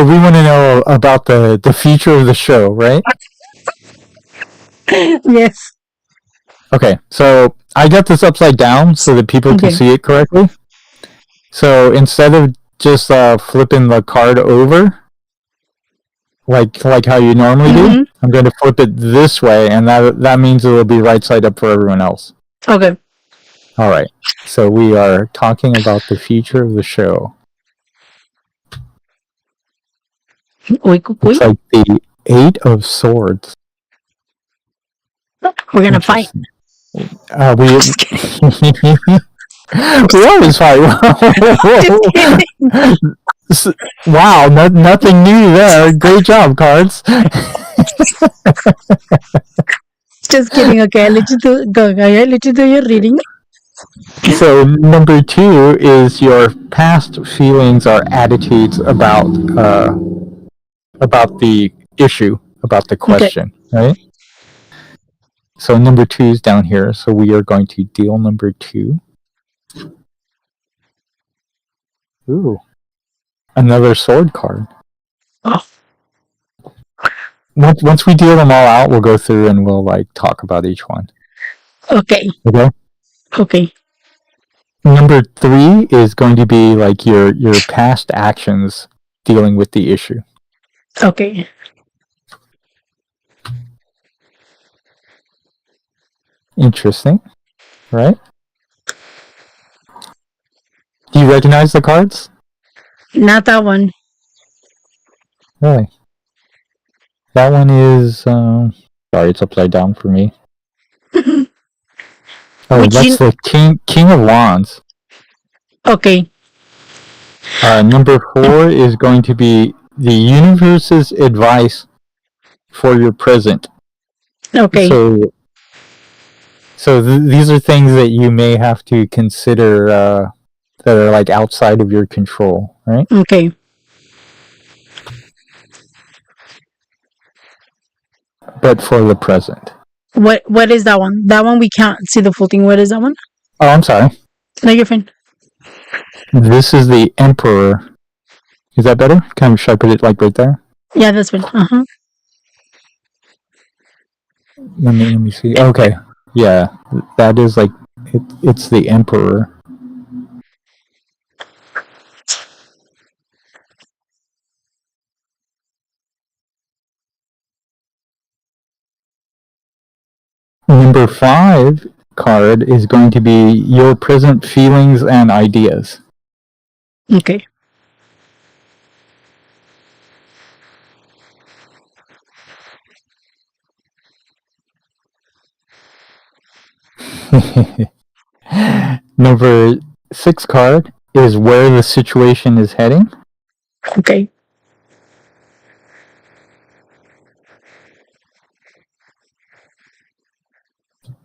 we want to know about the future of the show, right? Yes. Okay, so I got this upside down so that people can Okay. see it correctly. So instead of just flipping the card over, like how you normally do, I'm going to flip it this way, and that means it will be right side up for everyone else. Okay. All right. So we are talking about the future of the show. It's like the 8 of Swords. We're gonna fight. We always fight. Wow, nothing new there. Great job, cards. Just kidding. Okay, I'll let you do your reading. So number 2 is your past feelings or attitudes about the issue, about the question, right? So number 2 is down here. So we are going to deal number 2. Ooh, another sword card. Oh. Once we deal them all out, we'll go through and we'll talk about each one. Okay. Okay. Number 3 is going to be your past actions dealing with the issue. Okay. Interesting, right? Do you recognize the cards? Not that one. Really? That one is sorry, it's upside down for me. Oh, that's the King of Wands. Okay. Number 4 is going to be the universe's advice for your present. Okay. So these are things that you may have to consider that are outside of your control, right? Okay. But for the present. What is that one? That one we can't see the full thing. What is that one? Oh, I'm sorry. No, you're fine. This is the Emperor. Is that better? Should I put it right there? Yeah, that's fine. Let me see. Okay. Yeah, that is it's the Emperor. Number 5 card is going to be your present feelings and ideas. Okay. Number 6 card is where the situation is heading. Okay.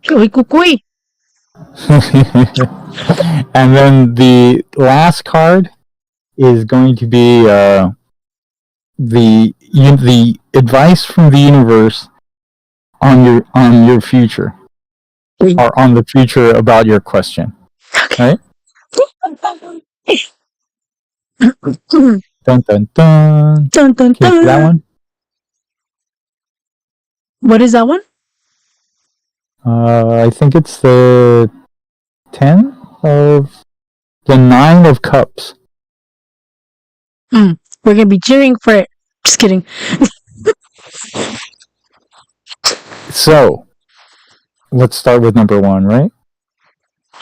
Cuy. And then the last card is going to be the advice from the universe on your future, or on the future about your question. Right? Dun dun dun. Dun, dun, Okay, dun. that one. What is that one? I think it's the 9 of Cups. We're gonna be cheering for it. Just kidding. So, let's start with number 1, right?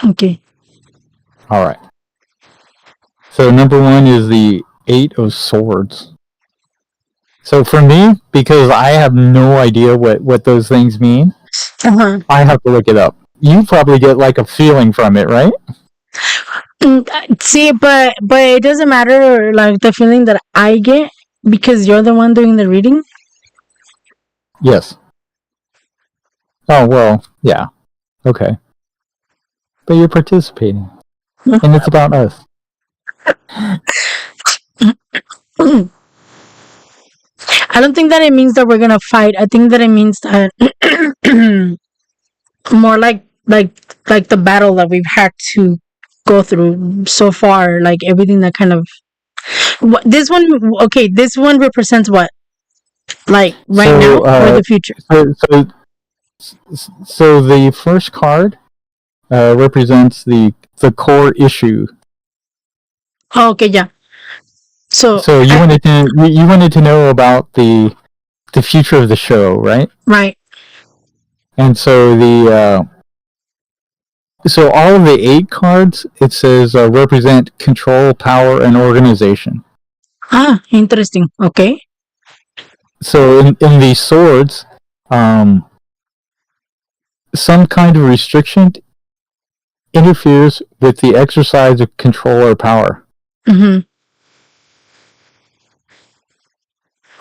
Okay. All right. So number 1 is the 8 of Swords. So for me, because I have no idea what those things mean, I have to look it up. You probably get a feeling from it, right? See, but it doesn't matter the feeling that I get because you're the one doing the reading. Yes. Oh well, yeah. Okay. But you're participating, and it's about us. I don't think that it means that we're gonna fight. I think that it means that more like the battle that we've had to go through so far, everything that kind of This one, okay, this one represents what? Like right now So, or the future? so the first card represents the core issue. Oh, okay, yeah. So, So you wanted to know about the future of the show, right? right. And so so all of the 8 cards, it says represent control, power, and organization. Ah, interesting. Okay. So in these swords, some kind of restriction interferes with the exercise of control or power. Mm-hmm.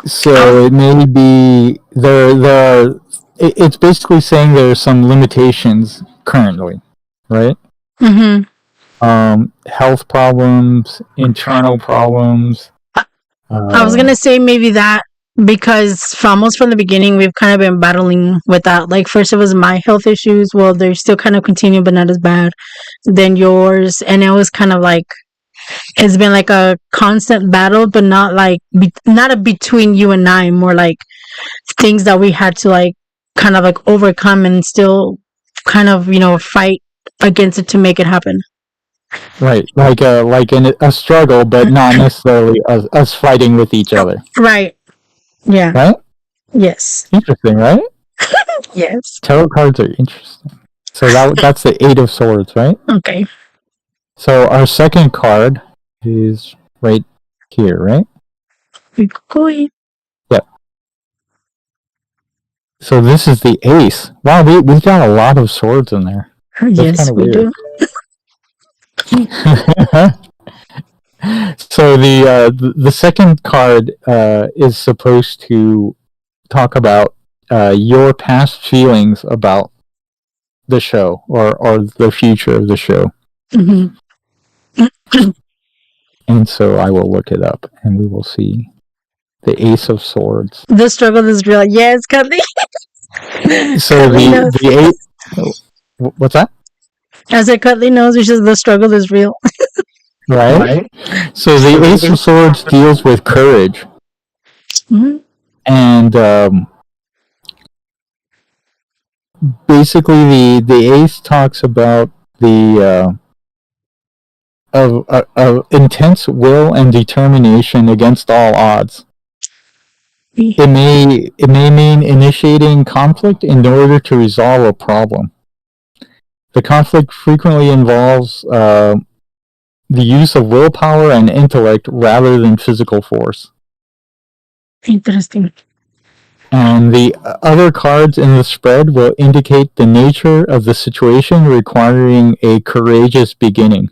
So it may be there are. It's basically saying there are some limitations currently, right? Mm-hmm. Health problems, internal problems. I was gonna say maybe that because almost from the beginning we've kind of been battling with that. Like first it was my health issues. Well, they're still kind of continuing, but not as bad. Then yours, and it was kind of like it's been like a constant battle, but not like not a between you and I. More like things that we had to like kind of like overcome and still kind of fight against it to make it happen. Right, like a struggle, but not necessarily us fighting with each other. Right. Yeah. Right? Yes. Interesting, right? Yes. Tarot cards are interesting. So that's the 8 of Swords, right? Okay. So our second card is right here, right? Yep. So this is the Ace. Wow, we've got a lot of swords in there. That's yes, we weird. do. So the second card is supposed to talk about your past feelings about the show or the future of the show. Mm-hmm. And so I will look it up and we will see the Ace of Swords. The struggle is real. Yes, Cutley. So the 8. What's that? I said Cutley knows, which is the struggle is real. Right? So the Ace of Swords deals with courage. Mm-hmm. And basically the Ace talks about the of intense will and determination against all odds. It may mean initiating conflict in order to resolve a problem. The conflict frequently involves the use of willpower and intellect rather than physical force. Interesting. And the other cards in the spread will indicate the nature of the situation requiring a courageous beginning.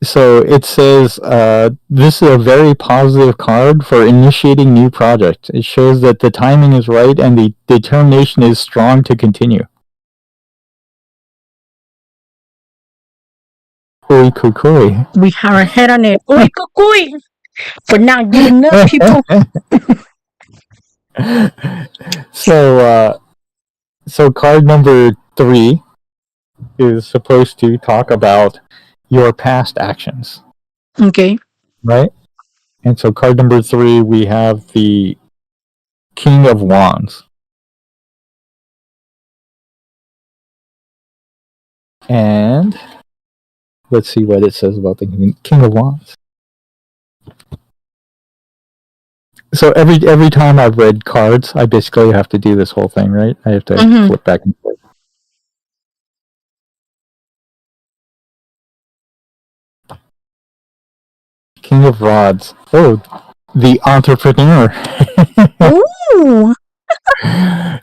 So it says this is a very positive card for initiating new projects. It shows that the timing is right and the determination is strong to continue. Oi kukui. We have our head on it. Oi, kukui! For now, giving up, people. So card number 3 is supposed to talk about your past actions. Okay. Right? And so card number 3, we have the King of Wands. And let's see what it says about the King of Wands. So every time I've read cards, I basically have to do this whole thing, right? I have to flip back and forth. King of Rods. Oh, the entrepreneur. Ooh.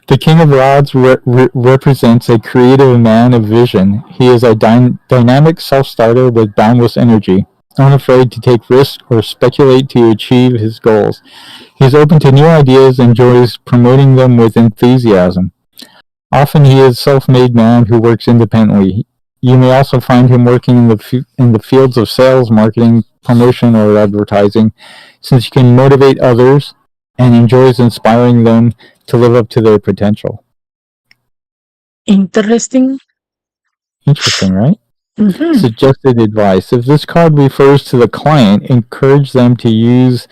The King of Rods represents a creative man of vision. He is a dynamic self-starter with boundless energy, unafraid to take risks or speculate to achieve his goals. He is open to new ideas and enjoys promoting them with enthusiasm. Often he is a self-made man who works independently. You may also find him working in the fields of sales, marketing, promotion, or advertising, since he can motivate others and enjoys inspiring them to live up to their potential. Interesting. Interesting, right? Mm-hmm. Suggested advice. If this card refers to the client, encourage them to use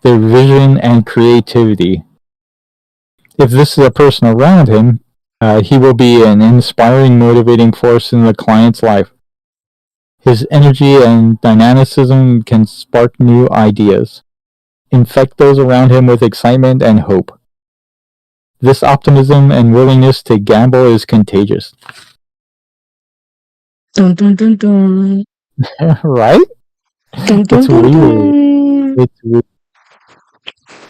their vision and creativity. If this is a person around him, he will be an inspiring, motivating force in the client's life. His energy and dynamicism can spark new ideas, infect those around him with excitement and hope. This optimism and willingness to gamble is contagious. Dun, dun, dun, dun. Right? Dun, dun, It's dun, weird. dun. It's weird.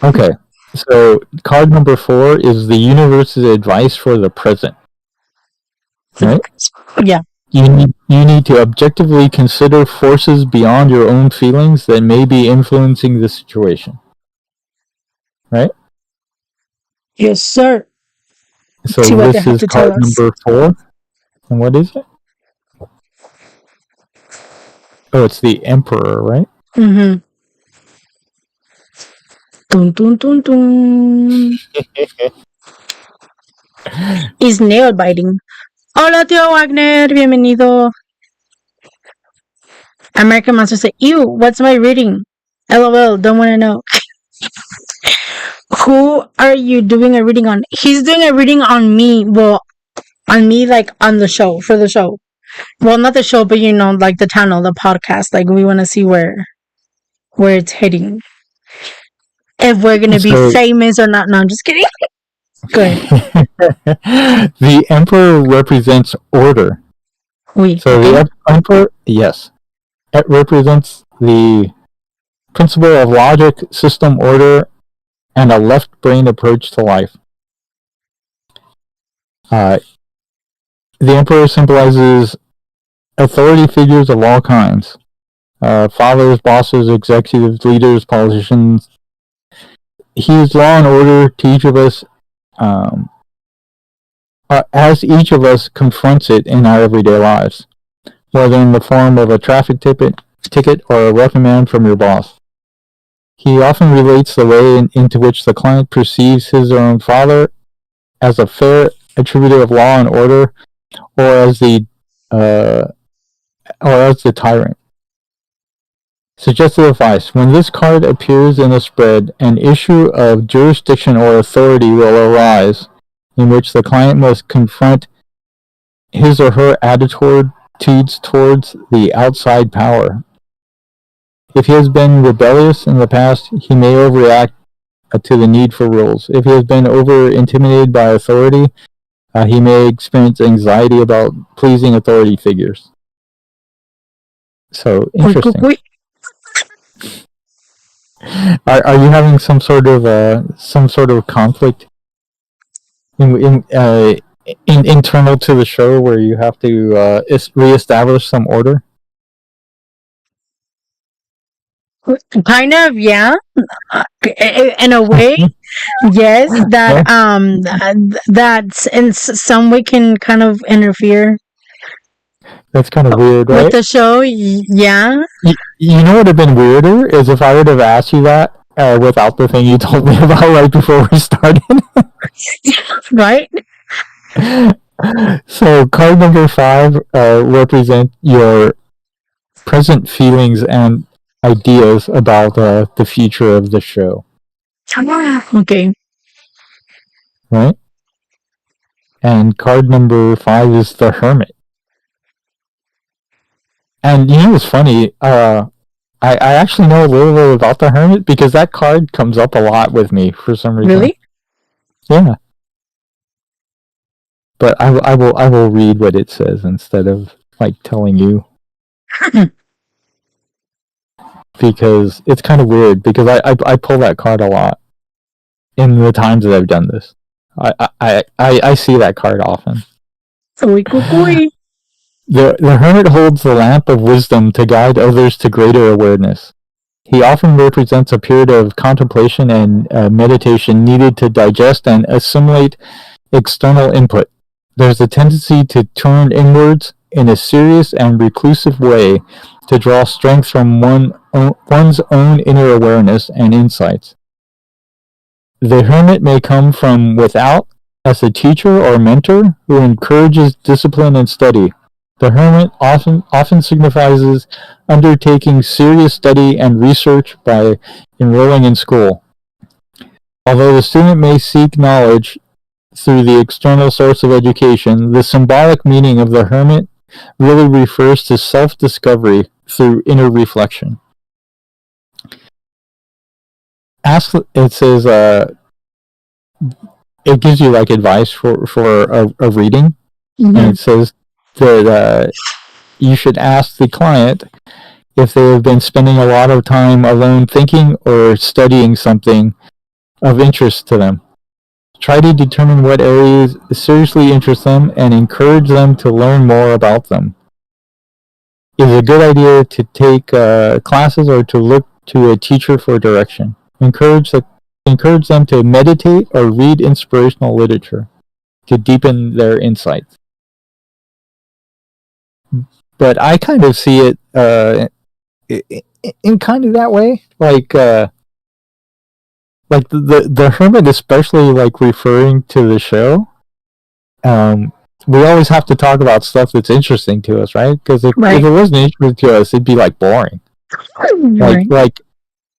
Okay, so card number 4 is the universe's advice for the present. Right? Yeah. You need to objectively consider forces beyond your own feelings that may be influencing the situation. Right? Yes, sir. So See what they this have is to tell card us. number 4. And what is it? Oh, it's the Emperor, right? Mm-hmm. Dun, dun, dun, dun. Is nail biting. Hola, tío Wagner. Bienvenido. American Monster said, ew, what's my reading? LOL, don't want to know. Who are you doing a reading on? He's doing a reading on me. Well, on me, like on the show, for the show. Well, not the show, but like the channel, the podcast. Like we want to see where it's heading. If we're gonna be famous or not. No, I'm just kidding. Go ahead. The Emperor represents order. So the Emperor, yes, it represents the principle of logic, system, order, and a left brain approach to life. The Emperor symbolizes authority figures of all kinds. Fathers, bosses, executives, leaders, politicians. He is law and order to each of us, as each of us confronts it in our everyday lives, whether in the form of a traffic ticket or a reprimand from your boss. He often relates the way into which the client perceives his or own father as a fair attributor of law and order, or as the tyrant. Suggested advice. When this card appears in a spread, an issue of jurisdiction or authority will arise in which the client must confront his or her attitudes towards the outside power. If he has been rebellious in the past, he may overreact to the need for rules. If he has been over-intimidated by authority, he may experience anxiety about pleasing authority figures. So, interesting. Are you having some sort of conflict in internal to the show where you have to reestablish some order? Kind of, yeah. In a way, yes. That's in some way can kind of interfere. That's kind of weird, right? With the show, yeah. You know what would have been weirder is if I would have asked you that without the thing you told me about right before we started. Right? So card number 5 represents your present feelings and ideas about the future of the show. Okay. Right? And card number 5 is the Hermit. And you know what's funny? I actually know a little bit about the Hermit because that card comes up a lot with me for some reason. Really? Yeah. But I will read what it says instead of telling you. Because it's kind of weird because I pull that card a lot in the times that I've done this. I see that card often. The Hermit holds the lamp of wisdom to guide others to greater awareness. He often represents a period of contemplation and meditation needed to digest and assimilate external input. There's a tendency to turn inwards in a serious and reclusive way to draw strength from one's own inner awareness and insights. The Hermit may come from without as a teacher or mentor who encourages discipline and study, The hermit often signifies undertaking serious study and research by enrolling in school. Although the student may seek knowledge through the external source of education, the symbolic meaning of the hermit really refers to self-discovery through inner reflection. It says it gives you like advice for a reading, and it says that you should ask the client if they have been spending a lot of time alone thinking or studying something of interest to them. Try to determine what areas seriously interest them and encourage them to learn more about them. It is a good idea to take classes or to look to a teacher for direction. Encourage them to meditate or read inspirational literature to deepen their insights. But I kind of see it in kind of that way, like the hermit, especially like referring to the show. We always have to talk about stuff that's interesting to us, right? Because if it wasn't interesting to us, it'd be like boring.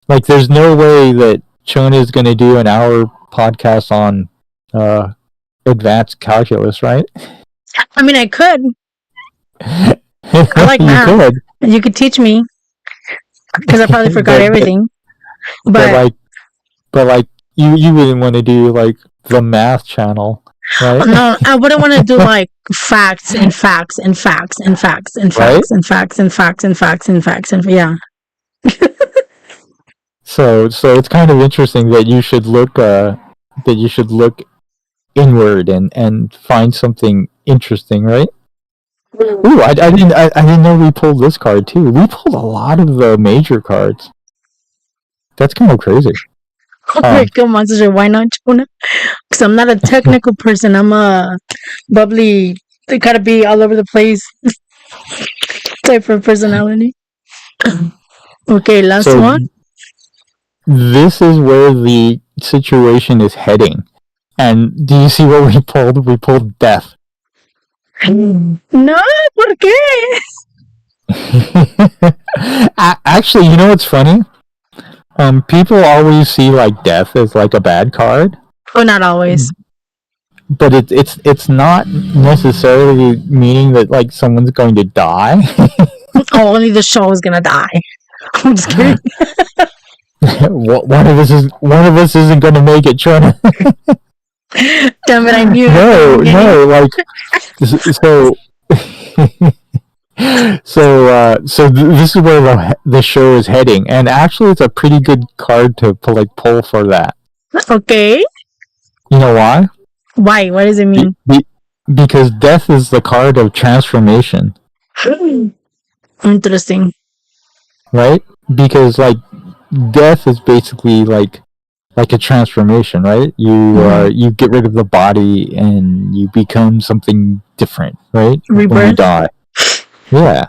Like there's no way that Chona is going to do an hour podcast on advanced calculus, right? I mean, I could. I like math. You could teach me because I probably forgot everything. But you wouldn't want to do like the math channel, right? No, I wouldn't want to do like facts and facts and facts and facts and facts and facts and facts and facts and facts and yeah. So it's kind of interesting that you should look inward and find something interesting, right? Ooh, I didn't know we pulled this card too. We pulled a lot of the major cards. That's kind of crazy. Come on, sister, why not, Chona? Because I'm not a technical person. I'm a bubbly, they gotta be all over the place type of personality. Okay, last one. This is where the situation is heading. And do you see what we pulled? We pulled death. No, ¿por qué? Actually, you know what's funny? People always see like death as like a bad card. Oh, not always. But it's not necessarily meaning that like someone's going to die. Only the show is gonna die. I'm just kidding. One of us isn't going to make it, Chona. Damn it! I knew. No, like so this is where the show is heading, and actually, it's a pretty good card to pull for that. Okay. You know why? Why? What does it mean? Because death is the card of transformation. Interesting. Right? Because like death is basically like a transformation, right? You get rid of the body and you become something different, right? Rebirth. When you die. Yeah.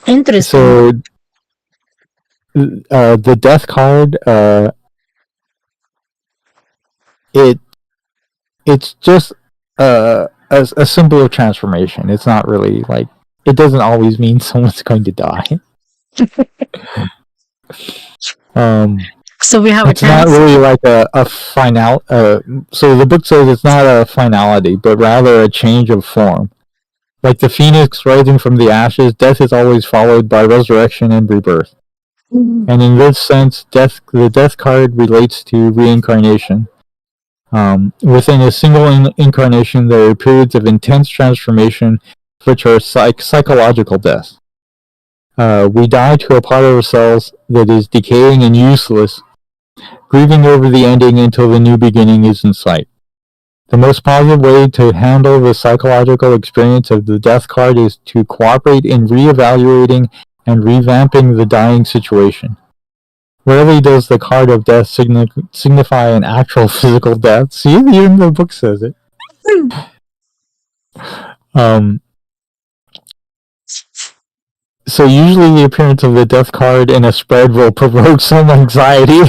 Interesting. So the death card, it's just a symbol of transformation. It's not really like, it doesn't always mean someone's going to die. So we have it's not really like a final. So the book says it's not a finality, but rather a change of form. Like the phoenix rising from the ashes, death is always followed by resurrection and rebirth. Mm-hmm. And in this sense, the death card relates to reincarnation. Within a single incarnation, there are periods of intense transformation, which are psychological deaths. We die to a part of ourselves that is decaying and useless, grieving over the ending until the new beginning is in sight. The most positive way to handle the psychological experience of the death card is to cooperate in reevaluating and revamping the dying situation. Rarely does the card of death signify an actual physical death. See, even the book says it. So usually the appearance of the death card in a spread will provoke some anxiety.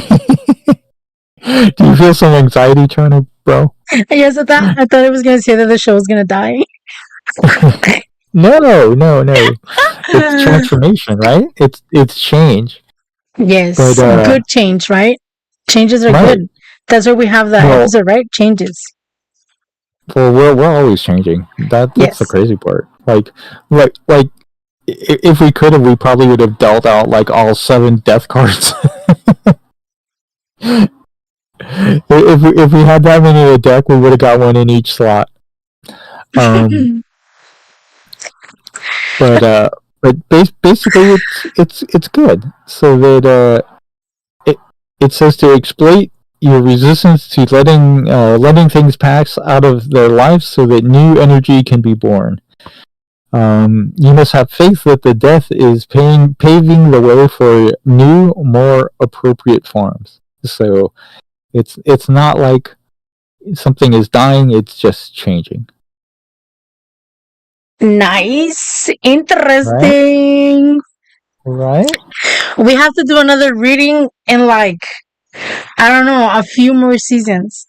Do you feel some anxiety, Chona, bro? Yes, I thought it was going to say that the show was going to die. No. It's transformation, right? It's change. Yes, But good change, right? Changes are right. good. That's why we have that Well, episode, right? Changes. we're always changing. That's the Yes. crazy part. Like if we could have, we probably would have dealt out like all 7 death cards. If we had that many in the deck, we would have got one in each slot. Um, but basically, it's good. So that it says to exploit your resistance to letting things pass out of their lives, so that new energy can be born. You must have faith that the death is paving the way for new, more appropriate forms. So it's not like something is dying; it's just changing. Nice. Right? Interesting. Right? We have to do another reading in like, I don't know, a few more seasons.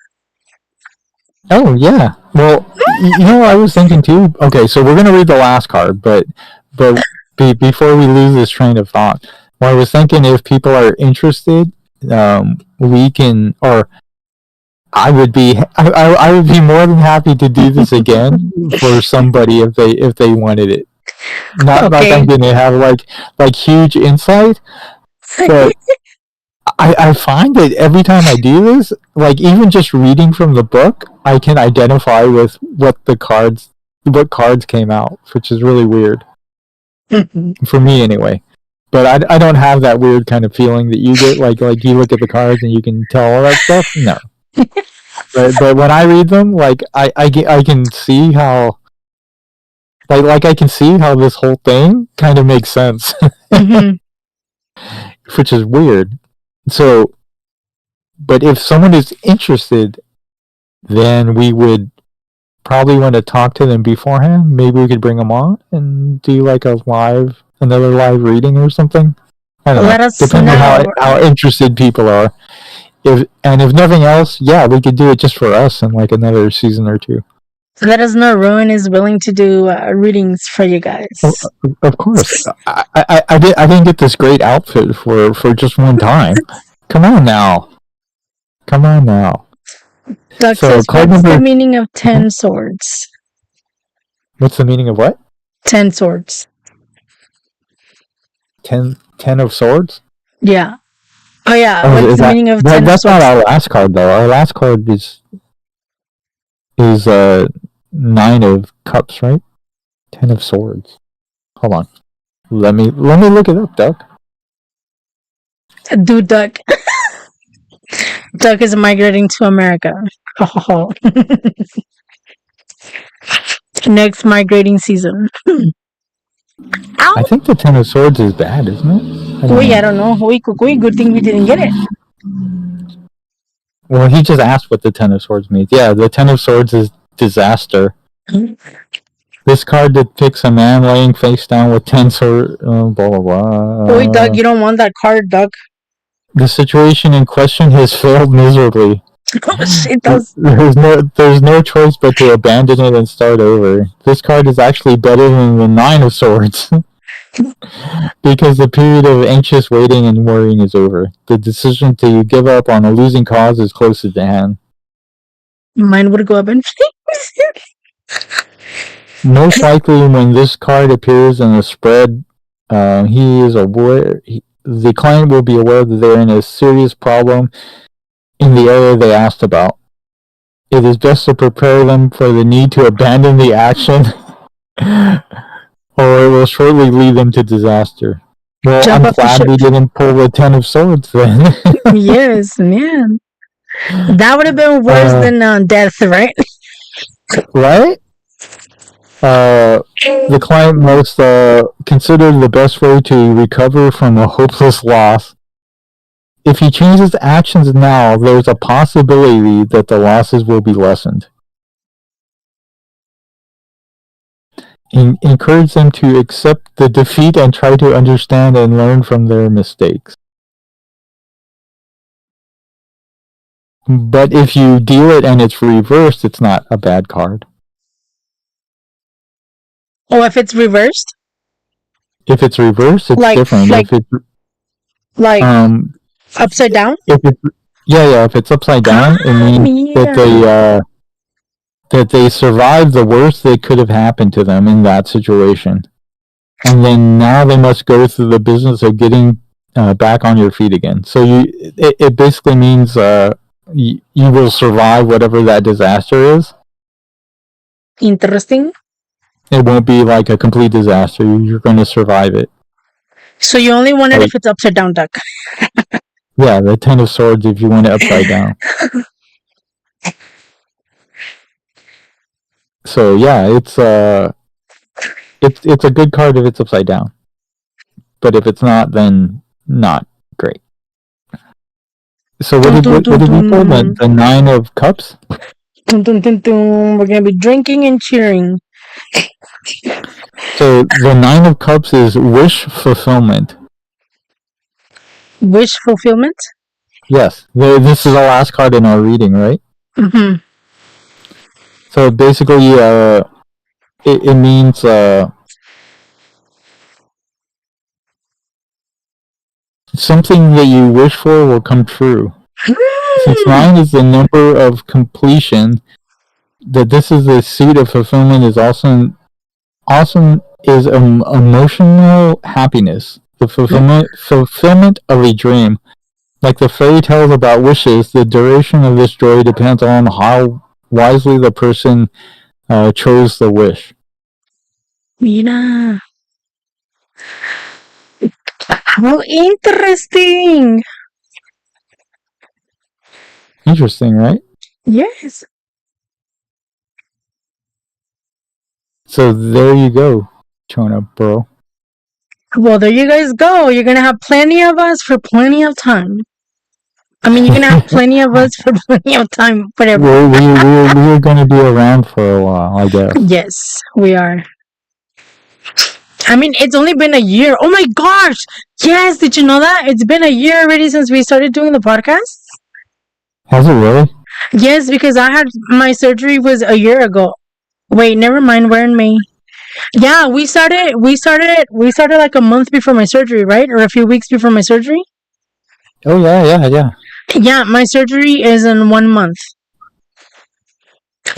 Oh yeah. Well, I was thinking too. Okay, so we're gonna read the last card, but before we lose this train of thought, well, I was thinking if people are interested, we can, or I would be more than happy to do this again for somebody if they wanted it. Not like I'm Okay. gonna have like huge insight, but I find that every time I do this, like even just reading from the book, I can identify with what cards came out, which is really weird for me anyway. But I don't have that weird kind of feeling that you get, like you look at the cards and you can tell all that stuff. No, but when I read them, like I can see how I can see how this whole thing kind of makes sense, Mhm. which is weird. So, but if someone is interested, then we would probably want to talk to them beforehand. Maybe we could bring them on and do like another live reading or something. I don't know. Let us Depends on know. how interested people are. If nothing else, yeah, we could do it just for us in like another season or two. Let us know. Rowan is willing to do readings for you guys. Well, of course, I didn't get this great outfit for just one time. Come on now, come on now. Doug So says, card what's the number. meaning of 10 swords? What's the meaning of what? 10 swords. 10 of swords. Yeah. Oh, yeah. Oh, What's is the meaning of 10 of that's not swords? our last card though. Our last card is 9 of cups, right? 10 of swords. Hold on. Let me look it up, Doug. Dude, Doug. Doug is migrating to America. Next migrating season. I Ow! think the 10 of swords is bad, isn't it? I don't know. Good thing we didn't get it. Well, he just asked what the 10 of swords means. Yeah, the 10 of swords is disaster. This card depicts a man laying face down with 10 swords. Blah blah blah. Doug, you don't want that card, Doug. The situation in question has failed miserably. Oh, shit, does. There's no choice but to abandon it and start over. This card is actually better than the 9 of swords. Because the period of anxious waiting and worrying is over. The decision to give up on a losing cause is close at hand. Mine would go up in flames. Most likely, when this card appears in the spread, he is aware. The client will be aware that they're in a serious problem in the area they asked about. It is best to prepare them for the need to abandon the action, or it will shortly lead them to disaster. Well, Jump I'm off the glad ship. we didn't pull the 10 of swords then. Yes, man. That would have been worse than death, right? Right? The client must consider the best way to recover from a hopeless loss. If he changes actions now, there's a possibility that the losses will be lessened. Encourage them to accept the defeat and try to understand and learn from their mistakes. But if you deal it and it's reversed, it's not a bad card. Oh, if it's reversed? If it's reversed, it's Like, different. like, If it's like um, upside down? if it's yeah, if it's upside Ah, down, it means mira. that they survived the worst that could have happened to them in that situation, and then now they must go through the business of getting back on your feet again. So it basically means you will survive whatever that disaster is. Interesting. It won't be like a complete disaster. You're going to survive it. So you only want it Like, if it's upside down, duck. yeah, the Ten of Swords if you want it upside down. So yeah, it's a good card if it's upside down. But if it's not, then not great. So what did we pull? The Nine of Cups? We're gonna be drinking and cheering. So the Nine of Cups is wish fulfillment. Wish fulfillment? Yes. This is the last card in our reading, right? Mm-hmm. So basically, it means something that you wish for will come true. Since 9 is the number of completion, that this is the seed of fulfillment is also is emotional happiness, the fulfillment of a dream. Like the fairy tales about wishes, the duration of this joy depends on how wisely the person chose the wish. Mira. How interesting. Interesting, right? Yes. So there you go, Chona, bro. Well, there you guys go. You're gonna have plenty of us for plenty of time. I mean, you're gonna have plenty of us for plenty of time, whatever. We're going to be around for a while, I guess. Yes, we are. I mean, it's only been a year. Oh my gosh! Yes, did you know that? It's been a year already since we started doing the podcast. Has it really? Yes, because I had my surgery was a year ago. Wait, never mind. We're in May. Yeah, we started like a month before my surgery, right? Or a few weeks before my surgery. Oh yeah. Yeah, my surgery is in 1 month.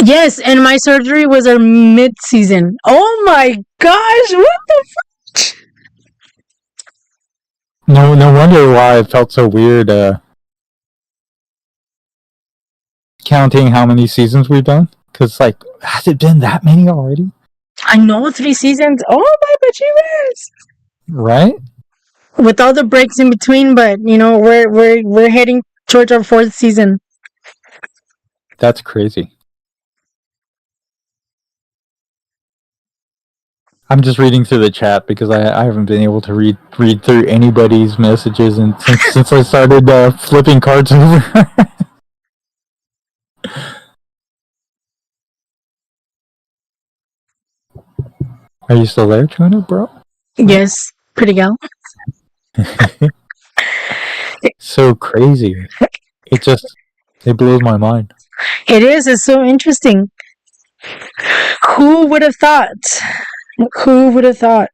Yes, and my surgery was a mid-season. Oh my gosh, what the fuck? No wonder why it felt so weird counting how many seasons we've done. Because, like, has it been that many already? I know 3 seasons. Oh my bejeebers. Right? With all the breaks in between, but you know, we're heading towards our 4th season. That's crazy. I'm just reading through the chat because I haven't been able to read through anybody's messages and since I started flipping cards over. Are you still there, Chona, bro? Yes, pretty gal. So crazy. It blows my mind. It is. It's so interesting. Who would have thought? Who would have thought?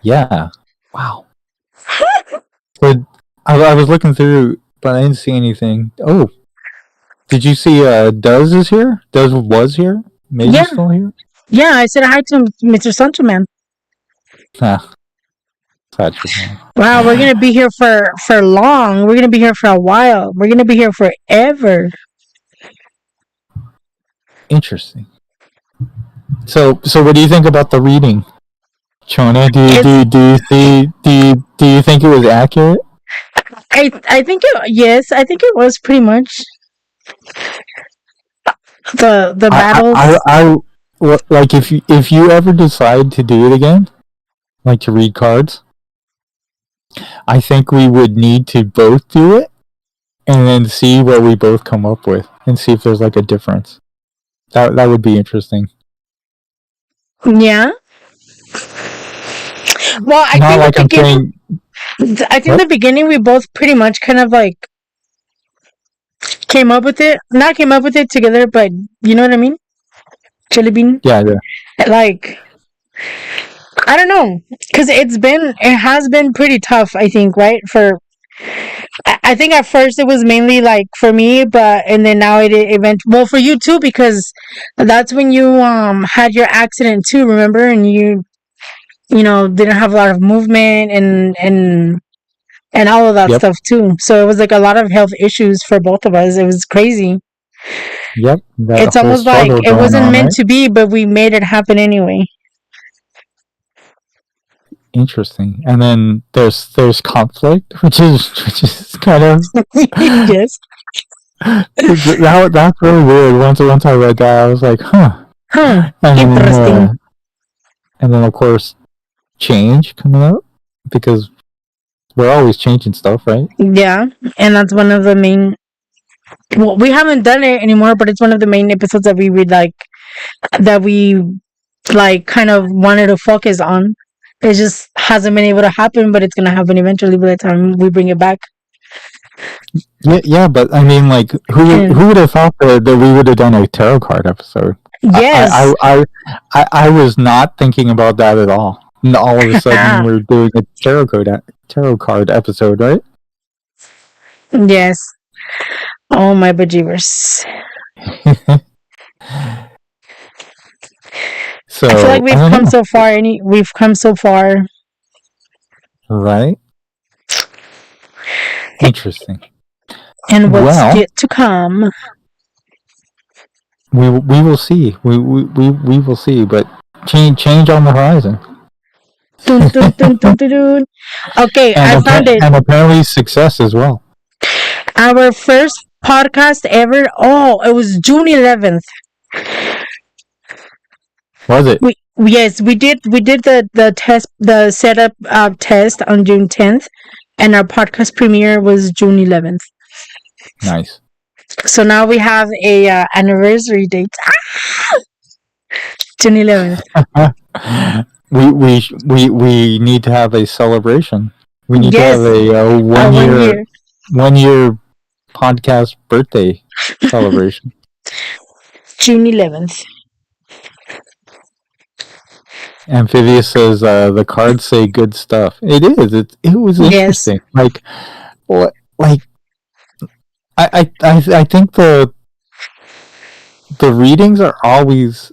Yeah. Wow. But I was looking through, but I didn't see anything. Oh, did you see Duz is here? Duz was here? Maybe Yeah. still here? Yeah, I said hi to Mr. Santoman. Ah, such a man. Wow, we're gonna be here for long. We're gonna be here for a while. We're gonna be here forever. Interesting. So what do you think about the reading, Chona? Do you think it was accurate? I think yes, I think it was pretty much the battles. I like if you ever decide to do it again, like to read cards, I think we would need to both do it and then see what we both come up with and see if there's like a difference. That would be interesting. Yeah. Well, I Not think like the beginning. I think What? the beginning we both pretty much kind of like came up with it. Not came up with it together, but you know what I mean. Chili bean. Yeah. Like, I don't know, because it has been pretty tough. I think, right? I think at first it was mainly like for me, but and then now it event well for you too, because that's when you had your accident too. Remember, and you didn't have a lot of movement and all of that Yep. stuff too. So it was like a lot of health issues for both of us. It was crazy. Yep. That It's whole almost like struggle it going wasn't on, meant right? to be, but we made it happen anyway. Interesting. And then there's conflict, which is kind of Yes. that's really weird. Once I read that, I was like, huh. Huh. And then Interesting. of course change coming up because we're always changing stuff, right? Yeah, and that's one of the main. Well, we haven't done it anymore, but it's one of the main episodes that we read, like that we like kind of wanted to focus on. It just hasn't been able to happen, but it's gonna happen eventually by the time we bring it back. Yeah, but I mean, like, And who would have thought that we would have done a tarot card episode? yes, I was not thinking about that at all. And all of a sudden, we're doing a tarot card episode, right? yes. Oh my bejeebers! So I feel like I don't know, We've come so far. right? Interesting. And what's Well, yet to come. we will see. We will see, but change on the horizon. Dun, dun, dun, dun, dun, dun. Okay, I found it. And apparently success as well. Our first podcast ever. Oh, it was June 11th. Was it? Yes, we did the setup test on June 10th, and our podcast premiere was June 11th. Nice. So now we have a anniversary date. June 11th. We need to have a celebration. We need Yes. to have a 1 year 1 year podcast birthday celebration. June 11th. Amphibious says the cards say good stuff. It is. It was interesting. Yes. Like I think the readings are always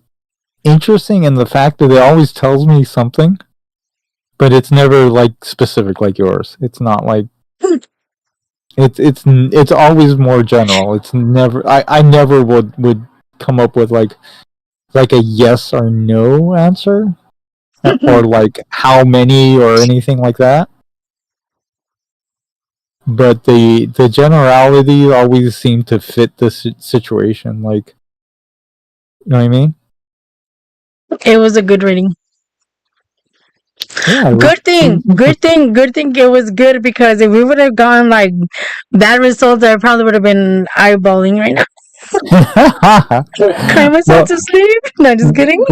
interesting in the fact that it always tells me something, but it's never like specific like yours. It's not like it's always more general. It's never I never would come up with like a yes or no answer or like how many or anything like that. But the generality always seem to fit the situation. Like, you know what I mean? It was a good reading. Yeah. Good thing it was good, because if we would have gone like bad results, I probably would have been eyeballing right now. Cry myself to sleep. No, just kidding.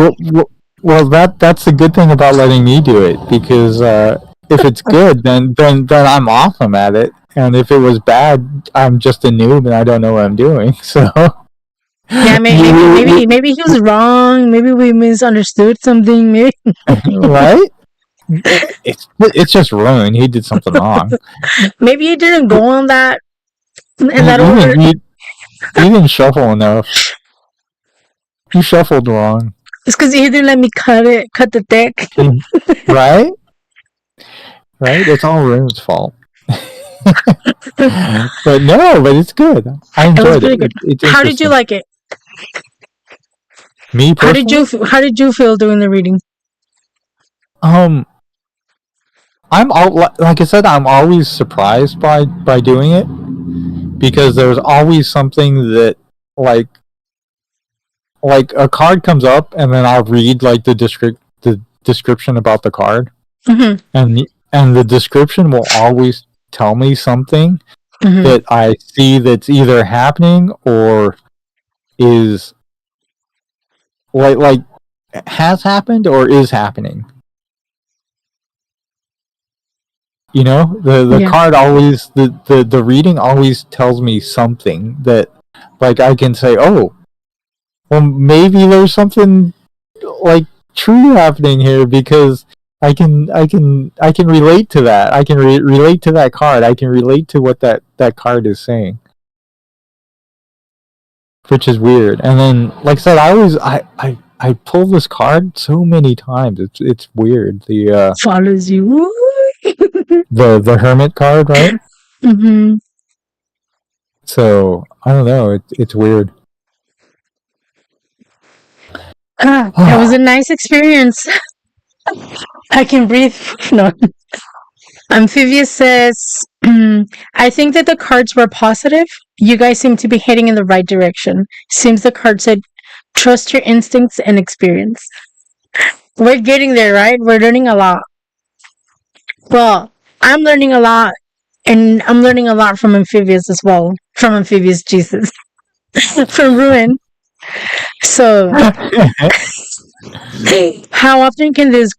Well, that's the good thing about letting me do it, because if it's good, then I'm awesome at it, and if it was bad, I'm just a noob and I don't know what I'm doing. So yeah, maybe he was wrong. Maybe we misunderstood something. Maybe right? It's just ruined. He did something wrong. Maybe he didn't go on that order. You didn't shuffle enough. You shuffled wrong. It's because he didn't let me cut the deck. Right? Right? It's all Rune's fault. but it's good. I enjoyed it. It's how did you like it? Me personally? How did you feel doing the reading? Like I said, I'm always surprised by doing it, because there's always something that like a card comes up and then I'll read like the description about the card, and the description will always tell me something that I see that's either happening or is like has happened or is happening. You know, the card always the reading always tells me something that like I can say, oh, well, maybe there's something like true happening here because I can relate to that. I can relate to that card. I can relate to what that card is saying, which is weird. And then, like I said, I pull this card so many times. It's weird. The Follows you. the hermit card, right? Mm-hmm. So I don't know. It's weird. It was a nice experience. I can breathe. No. Amphibious says, I think that the cards were positive. You guys seem to be heading in the right direction. Seems the card said, trust your instincts and experience. We're getting there, right? We're learning a lot. Well, I'm learning a lot, and I'm learning a lot from Amphibious as well. From Amphibious Jesus. From Ruin. So, how often can these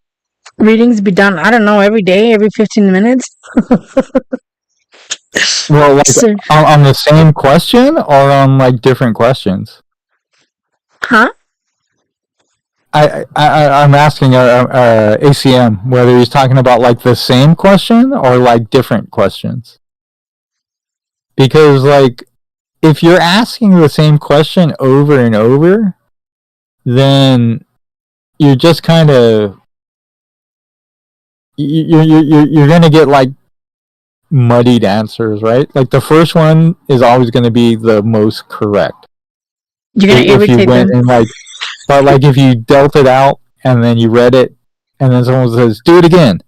readings be done? I don't know, every day, every 15 minutes? Well, like So, on the same question or on like different questions? huh? I'm asking ACM whether he's talking about like the same question or like different questions. Because like if you're asking the same question over and over, then you're just kind of you're gonna get like muddied answers, right? Like the first one is always going to be the most correct. You're gonna If you irritate went them. and like, but like if you dealt it out and then you read it and then someone says do it again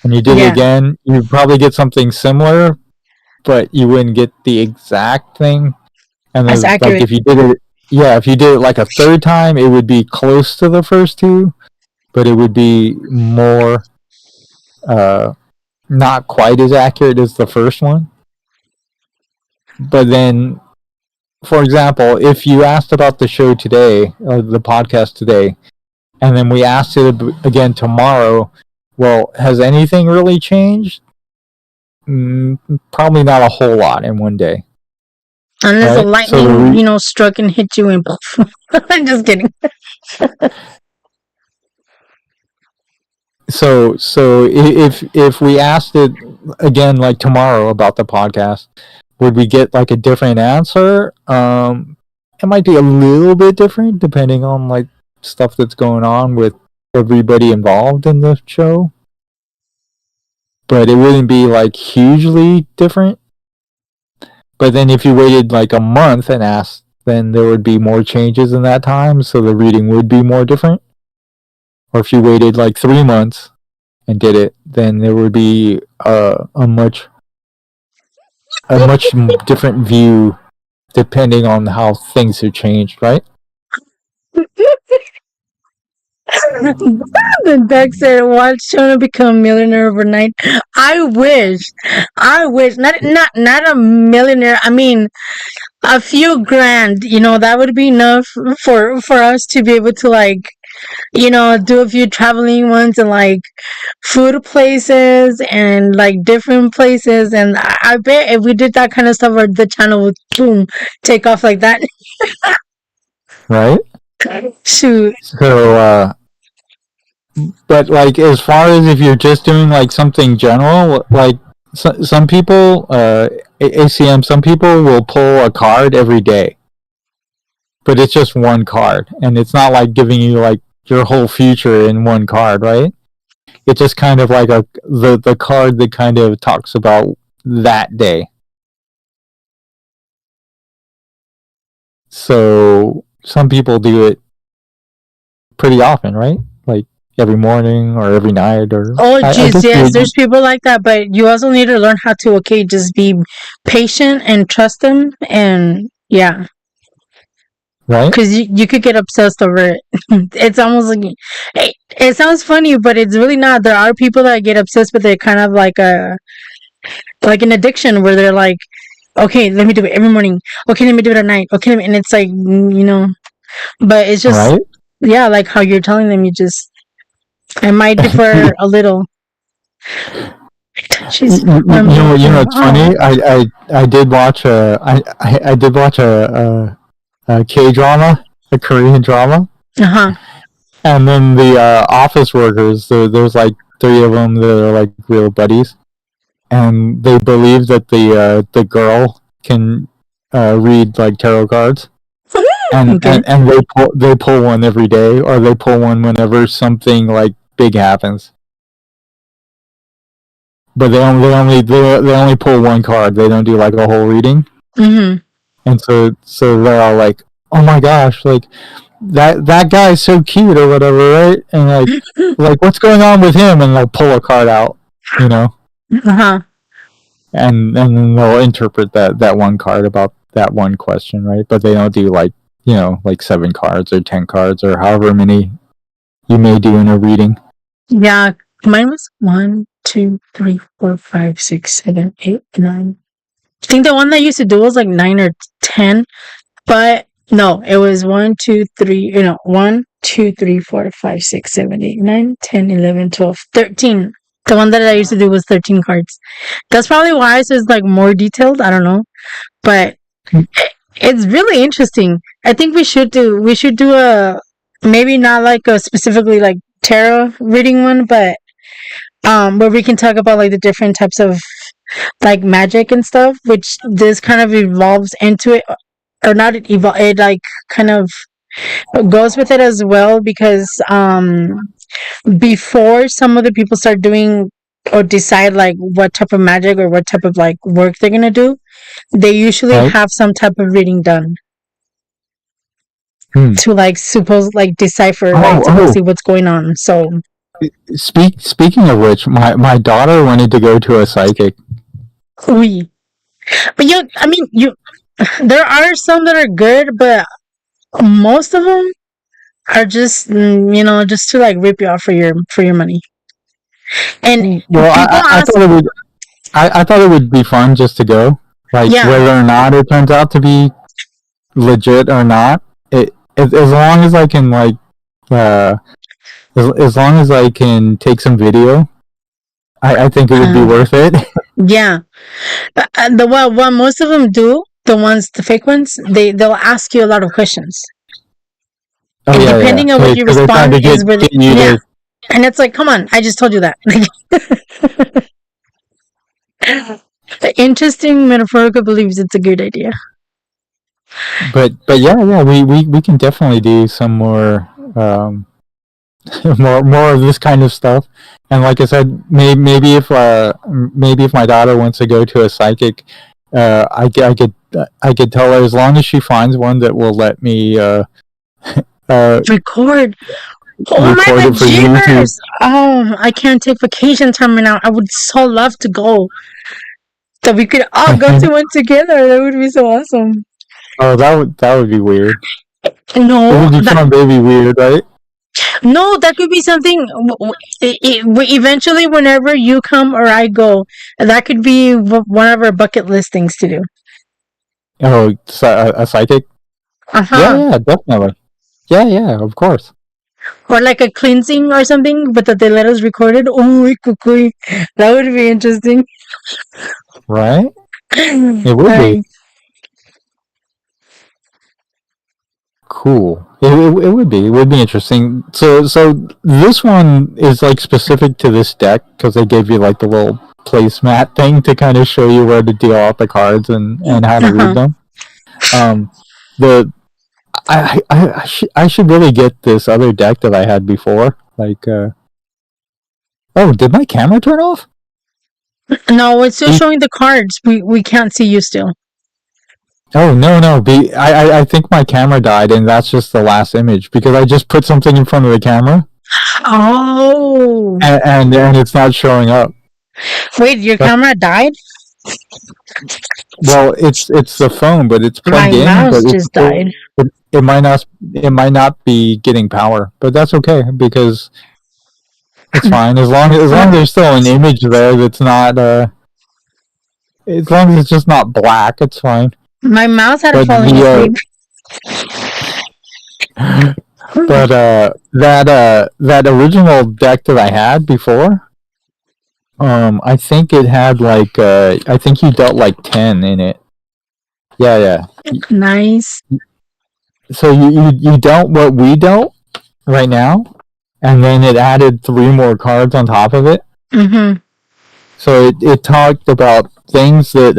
and you did it again, you'd probably get something similar, but you wouldn't get the exact thing. And then like if you did it like a third time, it would be close to the first two, but it would be more not quite as accurate as the first one. But then, for example, if you asked about the show today, or the podcast today, and then we asked it again tomorrow, well, has anything really changed? Probably not a whole lot in one day. Unless the lightning, struck and hit you and poof. I'm just kidding. So if we asked it again like tomorrow about the podcast, would we get like a different answer? It might be a little bit different depending on like stuff that's going on with everybody involved in the show, but it wouldn't be like hugely different. But then if you waited like a month and asked, then there would be more changes in that time, so the reading would be more different. Or if you waited like 3 months and did it, then there would be a much different view depending on how things have changed, right? Then Doug said, "Watch Jonah become a millionaire overnight." I wish. Not a millionaire. I mean, a few grand. That would be enough for us to be able to like, do a few traveling ones and like food places and like different places. And I bet if we did that kind of stuff, the channel would boom take off like that. Right? Shoot. So, but like as far as if you're just doing like something general, like some people, ACM, some people will pull a card every day, but it's just one card, and it's not like giving you like your whole future in one card, right? It's just kind of like the card that kind of talks about that day. So some people do it pretty often, right? Like every morning or every night, or yes, there's people like that, but you also need to learn how to just be patient and trust them, and yeah, right? Because you could get obsessed over it. It's almost like it sounds funny, but it's really not. There are people that get obsessed with it, kind of like an addiction, where they're like, okay, let me do it every morning. Okay, let me do it at night. Okay, and it's like but it's just right? Yeah, like how you're telling them. I might differ a little. You know, it's funny. I did watch I did watch a K drama, a Korean drama. And then the office workers, there's like three of them that are like real buddies, and they believe that the girl can read like tarot cards, and Okay. and they pull one every day, or they pull one whenever something like big happens. But they only pull one card. They don't do like a whole reading. Mm-hmm. And so they're all like, "Oh my gosh, like that guy's so cute or whatever, right?" And like what's going on with him? And they'll pull a card out, you know, Uh-huh. and then they'll interpret that one card about that one question, right? But they don't do like, you know, like 7 cards or 10 cards or however many you may do in a reading. Yeah, mine was 1, 2, 3, 4, 5, 6, 7, 8, 9. I think the one that I used to do was like 9 or 10, but no, it was 1, 2, 3, 1, 2, 3, 4, 5, 6, 7, 8, 9, 10, 11, 12, 13. The one that I used to do was 13 cards. That's probably why it's just like more detailed. I don't know, but it's really interesting. I think we should do a, maybe not like a specifically like tarot reading one, but where we can talk about like the different types of like magic and stuff, which this kind of evolves into it, or not evolve, it like kind of goes with it as well, because before some of the people start doing or decide like what type of magic or what type of like work they're gonna do, they usually Right? have some type of reading done Hmm. to like like decipher, right, Oh, to go oh. see what's going on. So Speaking of which, my daughter wanted to go to a psychic. we, but I mean, there are some that are good, but most of them are just just to like rip you off for your money. And Well, people I ask, thought it would I thought it would be fun just to go, like yeah, whether or not it turns out to be legit or not. As long as I can like uh as long as I can take some video, I think it would be uh, worth it. yeah. The what most of them do, the fake ones, they'll ask you a lot of questions, Oh and yeah, yeah, depending on what you because they're trying respond to is really, get you yeah. to. And it's like, come on, I just told you that. The interesting metaphorical believes it's a good idea. But yeah, we can definitely do some more more of this kind of stuff. And like I said, maybe if my daughter wants to go to a psychic, I could tell her, as long as she finds one that will let me uh, Record. Oh my record it for YouTube. bejeebers! Oh, I can't take vacation time right now. I would so love to go. That we could all go to one together. That would be so awesome. Oh, that would be weird. It No, would be that fun, baby weird, right? no, that could be something. Eventually, whenever you come or I go, that could be one of our bucket list things to do. Oh, a psychic? Uh Yeah, huh. yeah, definitely. Yeah, yeah, of course. Or like a cleansing or something, but that they let us record it. Oh, that would be interesting. Right? It would be. Right. Cool. It would be interesting. So this one is like specific to this deck because they gave you like the little placemat thing to kind of show you where to deal out the cards and how to Uh read huh. them. The I should really get this other deck that I had before. Like oh, did my camera turn off? No, it's still showing the cards. We can't see you still. Oh no. I think my camera died and that's just the last image because I just put something in front of the camera Oh, and it's not showing up. wait, your That's, camera died? well, it's the phone, but it's plugged My in, but mouse just died. it might not be getting power, but that's okay because it's fine as long as there's still an image there that's not as long as it's just not black, it's fine. My mouse had But fallen the asleep. but that original deck that I had before, I think it had like I think you dealt like 10 in it. Yeah. Nice. So you dealt what we dealt right now, and then it added 3 more cards on top of it. Mm-hmm. So it talked about things that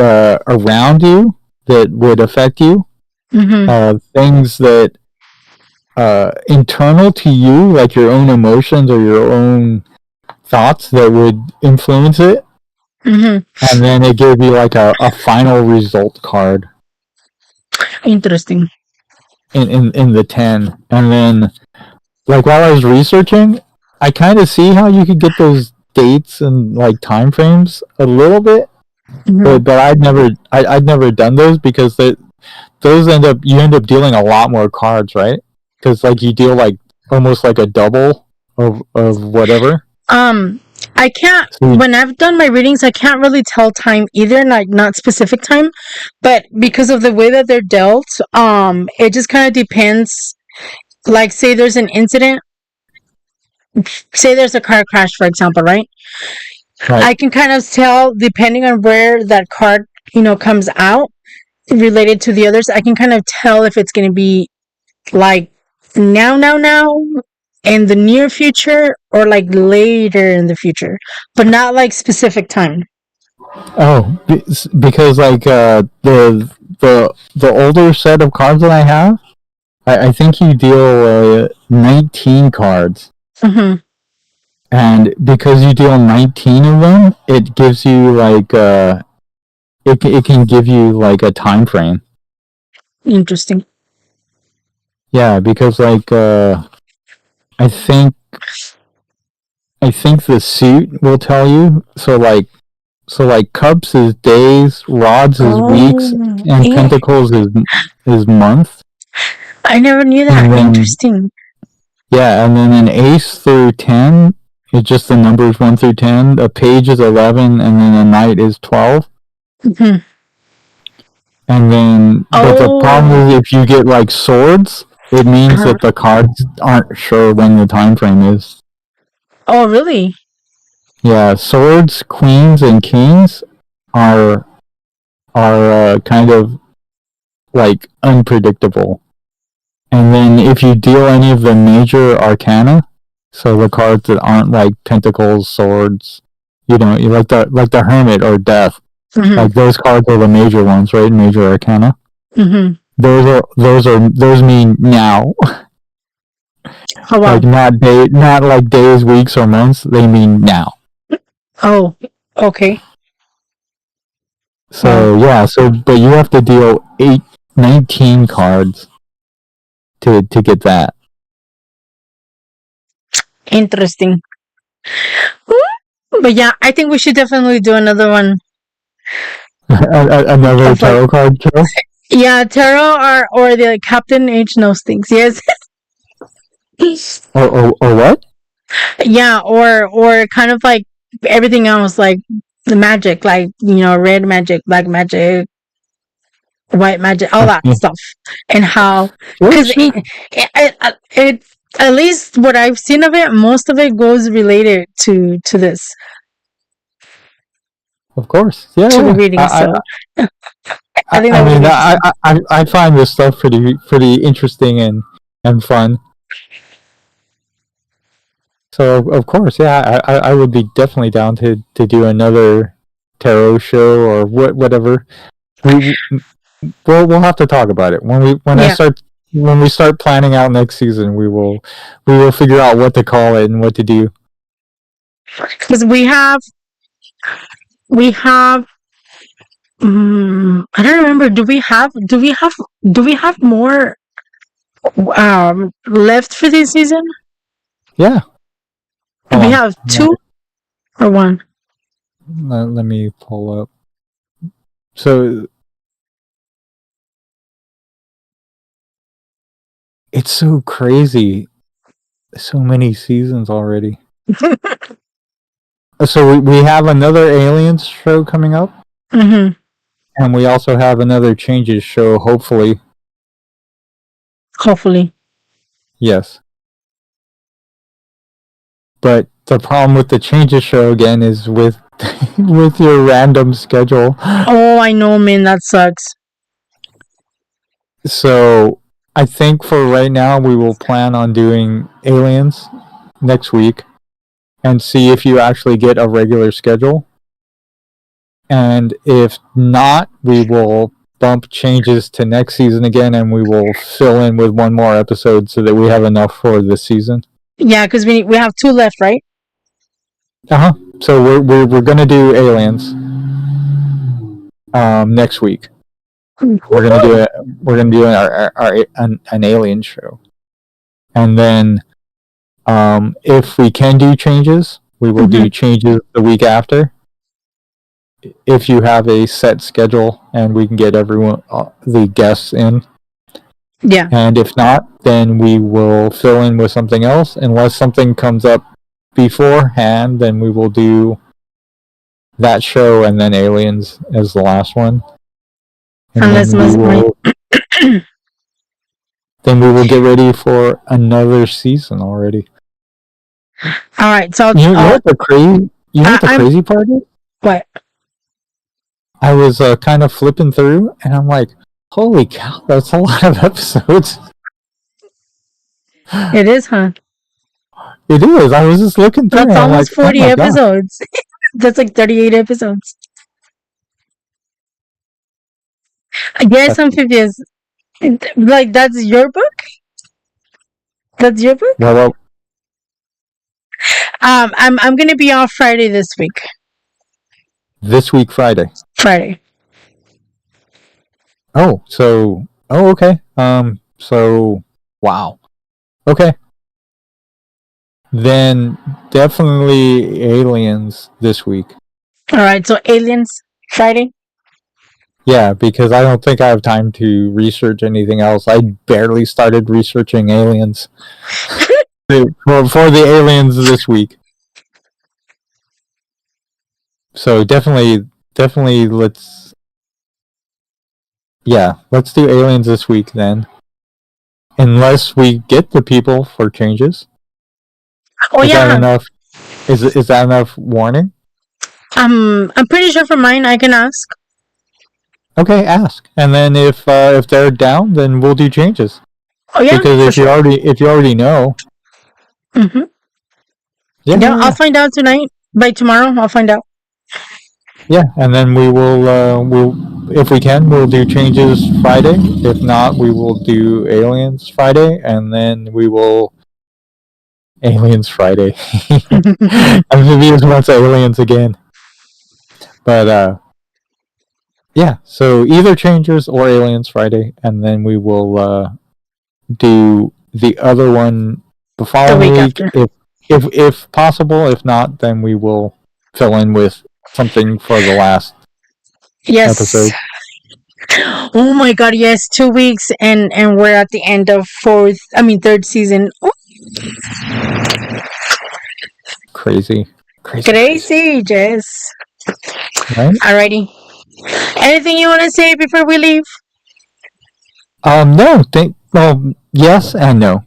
around you that would affect you, Mm-hmm. things that internal to you, like your own emotions or your own thoughts that would influence it. Mm-hmm. And then it gave you like a final result card Interesting. in the 10. And then, like, while I was researching, I kind of see how you could get those dates and like time frames a little bit, Mm-hmm. but I'd never done those because those you end up dealing a lot more cards, right? Because like you deal like almost like a double of whatever. I can't, So when I've done my readings, I can't really tell time either, like not specific time, but because of the way that they're dealt, it just kind of depends. Like, say there's an incident, say there's a car crash, for example, right? right. I can kind of tell depending on where that card, comes out related to the others. I can kind of tell if it's going to be like now, in the near future, or like later in the future, but not like specific time. Oh, because like the older set of cards that I have, I think you deal 19 cards, Mm-hmm. and because you deal 19 of them, it gives you like it can give you like a time frame. Interesting. Yeah, because like I think I think the suit will tell you. So like cups is days, rods is weeks, Oh, and yeah. pentacles is month. I never knew that. And then Interesting. yeah, and then an ace through 10 is just the numbers 1 through 10. A page is 11, and then a knight is 12. Mm-hmm. And then, but the problem Oh, is if you get like swords, it means uh-huh. that the cards aren't sure when the time frame is. Oh, really? Yeah, swords, queens, and kings are kind of like unpredictable. And then if you deal any of the major arcana, so the cards that aren't like pentacles, swords, you like the hermit or death, Mm-hmm. like those cards are the major ones, right? Major arcana. Mm-hmm. Those mean now, Oh, like wow. not like days, weeks, or months. They mean now. Oh, okay. Wow. So yeah, but you have to deal 19 cards to get that. Interesting. But yeah, I think we should definitely do another one Another of like, tarot card show. yeah, tarot, or the Captain H knows things. Yes. Or what? Yeah, or kind of like everything else, like the magic, like red magic, black magic, white magic, all that Okay. stuff, and how, Sure, because sure. it, at least what I've seen of it, most of it goes related to this, Of course. Yeah, to the yeah. reading. So I think I that would mean, be interesting. I find this stuff pretty interesting and fun. So of course, yeah, I would be definitely down to do another tarot show or whatever. We we'll have to talk about it Yeah, when we start planning out next season. We will figure out what to call it and what to do. because we have. I don't remember. Do we have more left for this season? Yeah. Do Hold we on. have two or one? Let me pull up. So it's so crazy. So many seasons already. So we have another Aliens show coming up, Mm-hmm. and we also have another Changes show. Hopefully, Hopefully. yes. But the problem with the Changes show again is with with your random schedule. Oh, I know, man. That sucks. So I think for right now we will plan on doing Aliens next week and see if you actually get a regular schedule. And if not, we will bump changes to next season again, and we will fill in with one more episode so that we have enough for this season. Yeah, because we have 2 left, right? So we're gonna do Aliens next week. We're gonna do an alien show, and then if we can do changes, we will do changes the week after. If you have a set schedule and we can get everyone the guests in. Yeah. And if not, then we will fill in with something else. Unless something comes up beforehand, then we will do that show and then Aliens as the last one. And then we will get ready for another season already. All right. So you know what the crazy part is? What? I was kind of flipping through, and I'm like, holy cow, that's a lot of episodes. It is, huh? It is. I was just looking through. That's almost 40 oh episodes. That's like 38 episodes. Yes, I'm confused. Like, that's your book? That's your book? Well, I'm gonna be off Friday this week. This week, Friday. Oh, okay. So, wow. Okay. Then definitely Aliens this week. All right, so Aliens Friday? Yeah, because I don't think I have time to research anything else. I barely started researching Aliens for the Aliens this week. So definitely let's do Aliens this week then. Unless we get the people for changes. Oh, is that enough? Is that enough warning? I'm pretty sure for mine I can ask. Okay, ask. And then if they're down, then we'll do changes. Oh yeah. Because if you already know. Mhm. Yeah, I'll find out tonight. By tomorrow I'll find out. Yeah, and then we will if we can, we'll do changes Friday. If not, we will do Aliens Friday, and then we will Aliens Friday. Amphibians wants Aliens again. But yeah, so either changes or Aliens Friday, and then we will do the other one the following week if possible. If not, then we will fill in with something for the last episode. Oh my god, yes, 2 weeks and we're at the end of third season. Oh. Crazy, Jess. Right? Alrighty. Anything you want to say before we leave? No. Yes and no.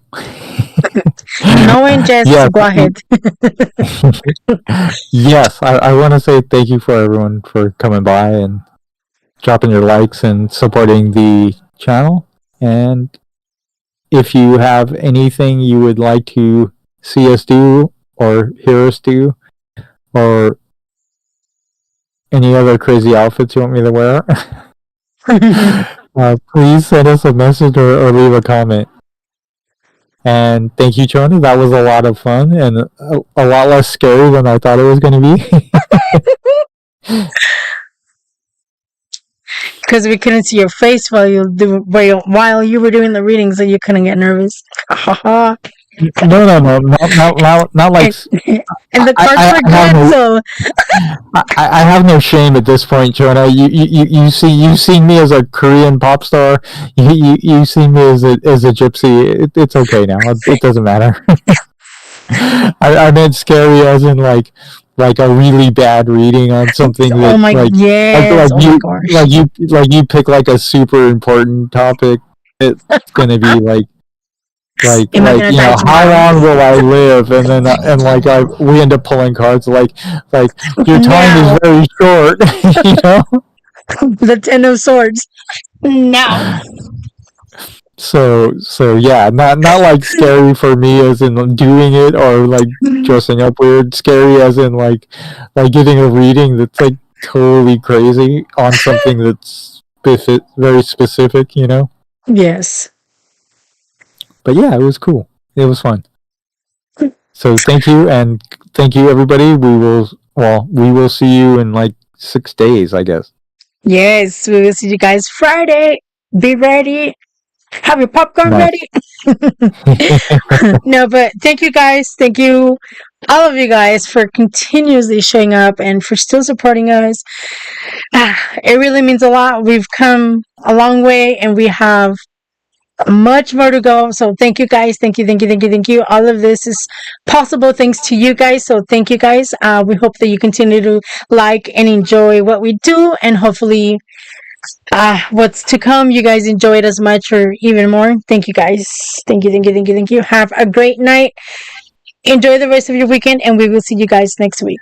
No and Jess, go ahead. Yes, I want to say thank you for everyone for coming by and dropping your likes and supporting the channel. And if you have anything you would like to see us do or hear us do, or any other crazy outfits you want me to wear, please send us a message or leave a comment. And thank you, Chona. That was a lot of fun and a lot less scary than I thought it was going to be. Because we couldn't see your face while you were doing the reading, so you couldn't get nervous. No, not like. And the cards were good, so. I have no shame at this point, Jonah. You see me as a Korean pop star. You see me as a gypsy. It's okay now. It doesn't matter. I meant scary as in like a really bad reading on something that you pick like a super important topic. It's gonna be like how long will I live, and then we end up pulling cards like your time is very short. The 10 of Swords. Now. So yeah, not like scary for me as in doing it or like dressing up weird. Scary as in like getting a reading that's like totally crazy on something that's very specific, you know. Yes. But yeah, it was cool. It was fun. So thank you, and thank you everybody. We will see you in like 6 days, I guess. Yes, we will see you guys Friday. Be ready. Have your popcorn Nice. ready. No, but thank you guys. Thank you, all of you guys, for continuously showing up and for still supporting us. It really means a lot. We've come a long way and we have much more to go. So thank you guys. Thank you, thank you, thank you, thank you. All of this is possible thanks to you guys. So thank you guys. We hope that you continue to like and enjoy what we do, and hopefully what's to come, you guys enjoy it as much or even more. Thank you guys. Thank you, thank you, thank you, thank you. Have a great night. Enjoy the rest of your weekend, and we will see you guys next week.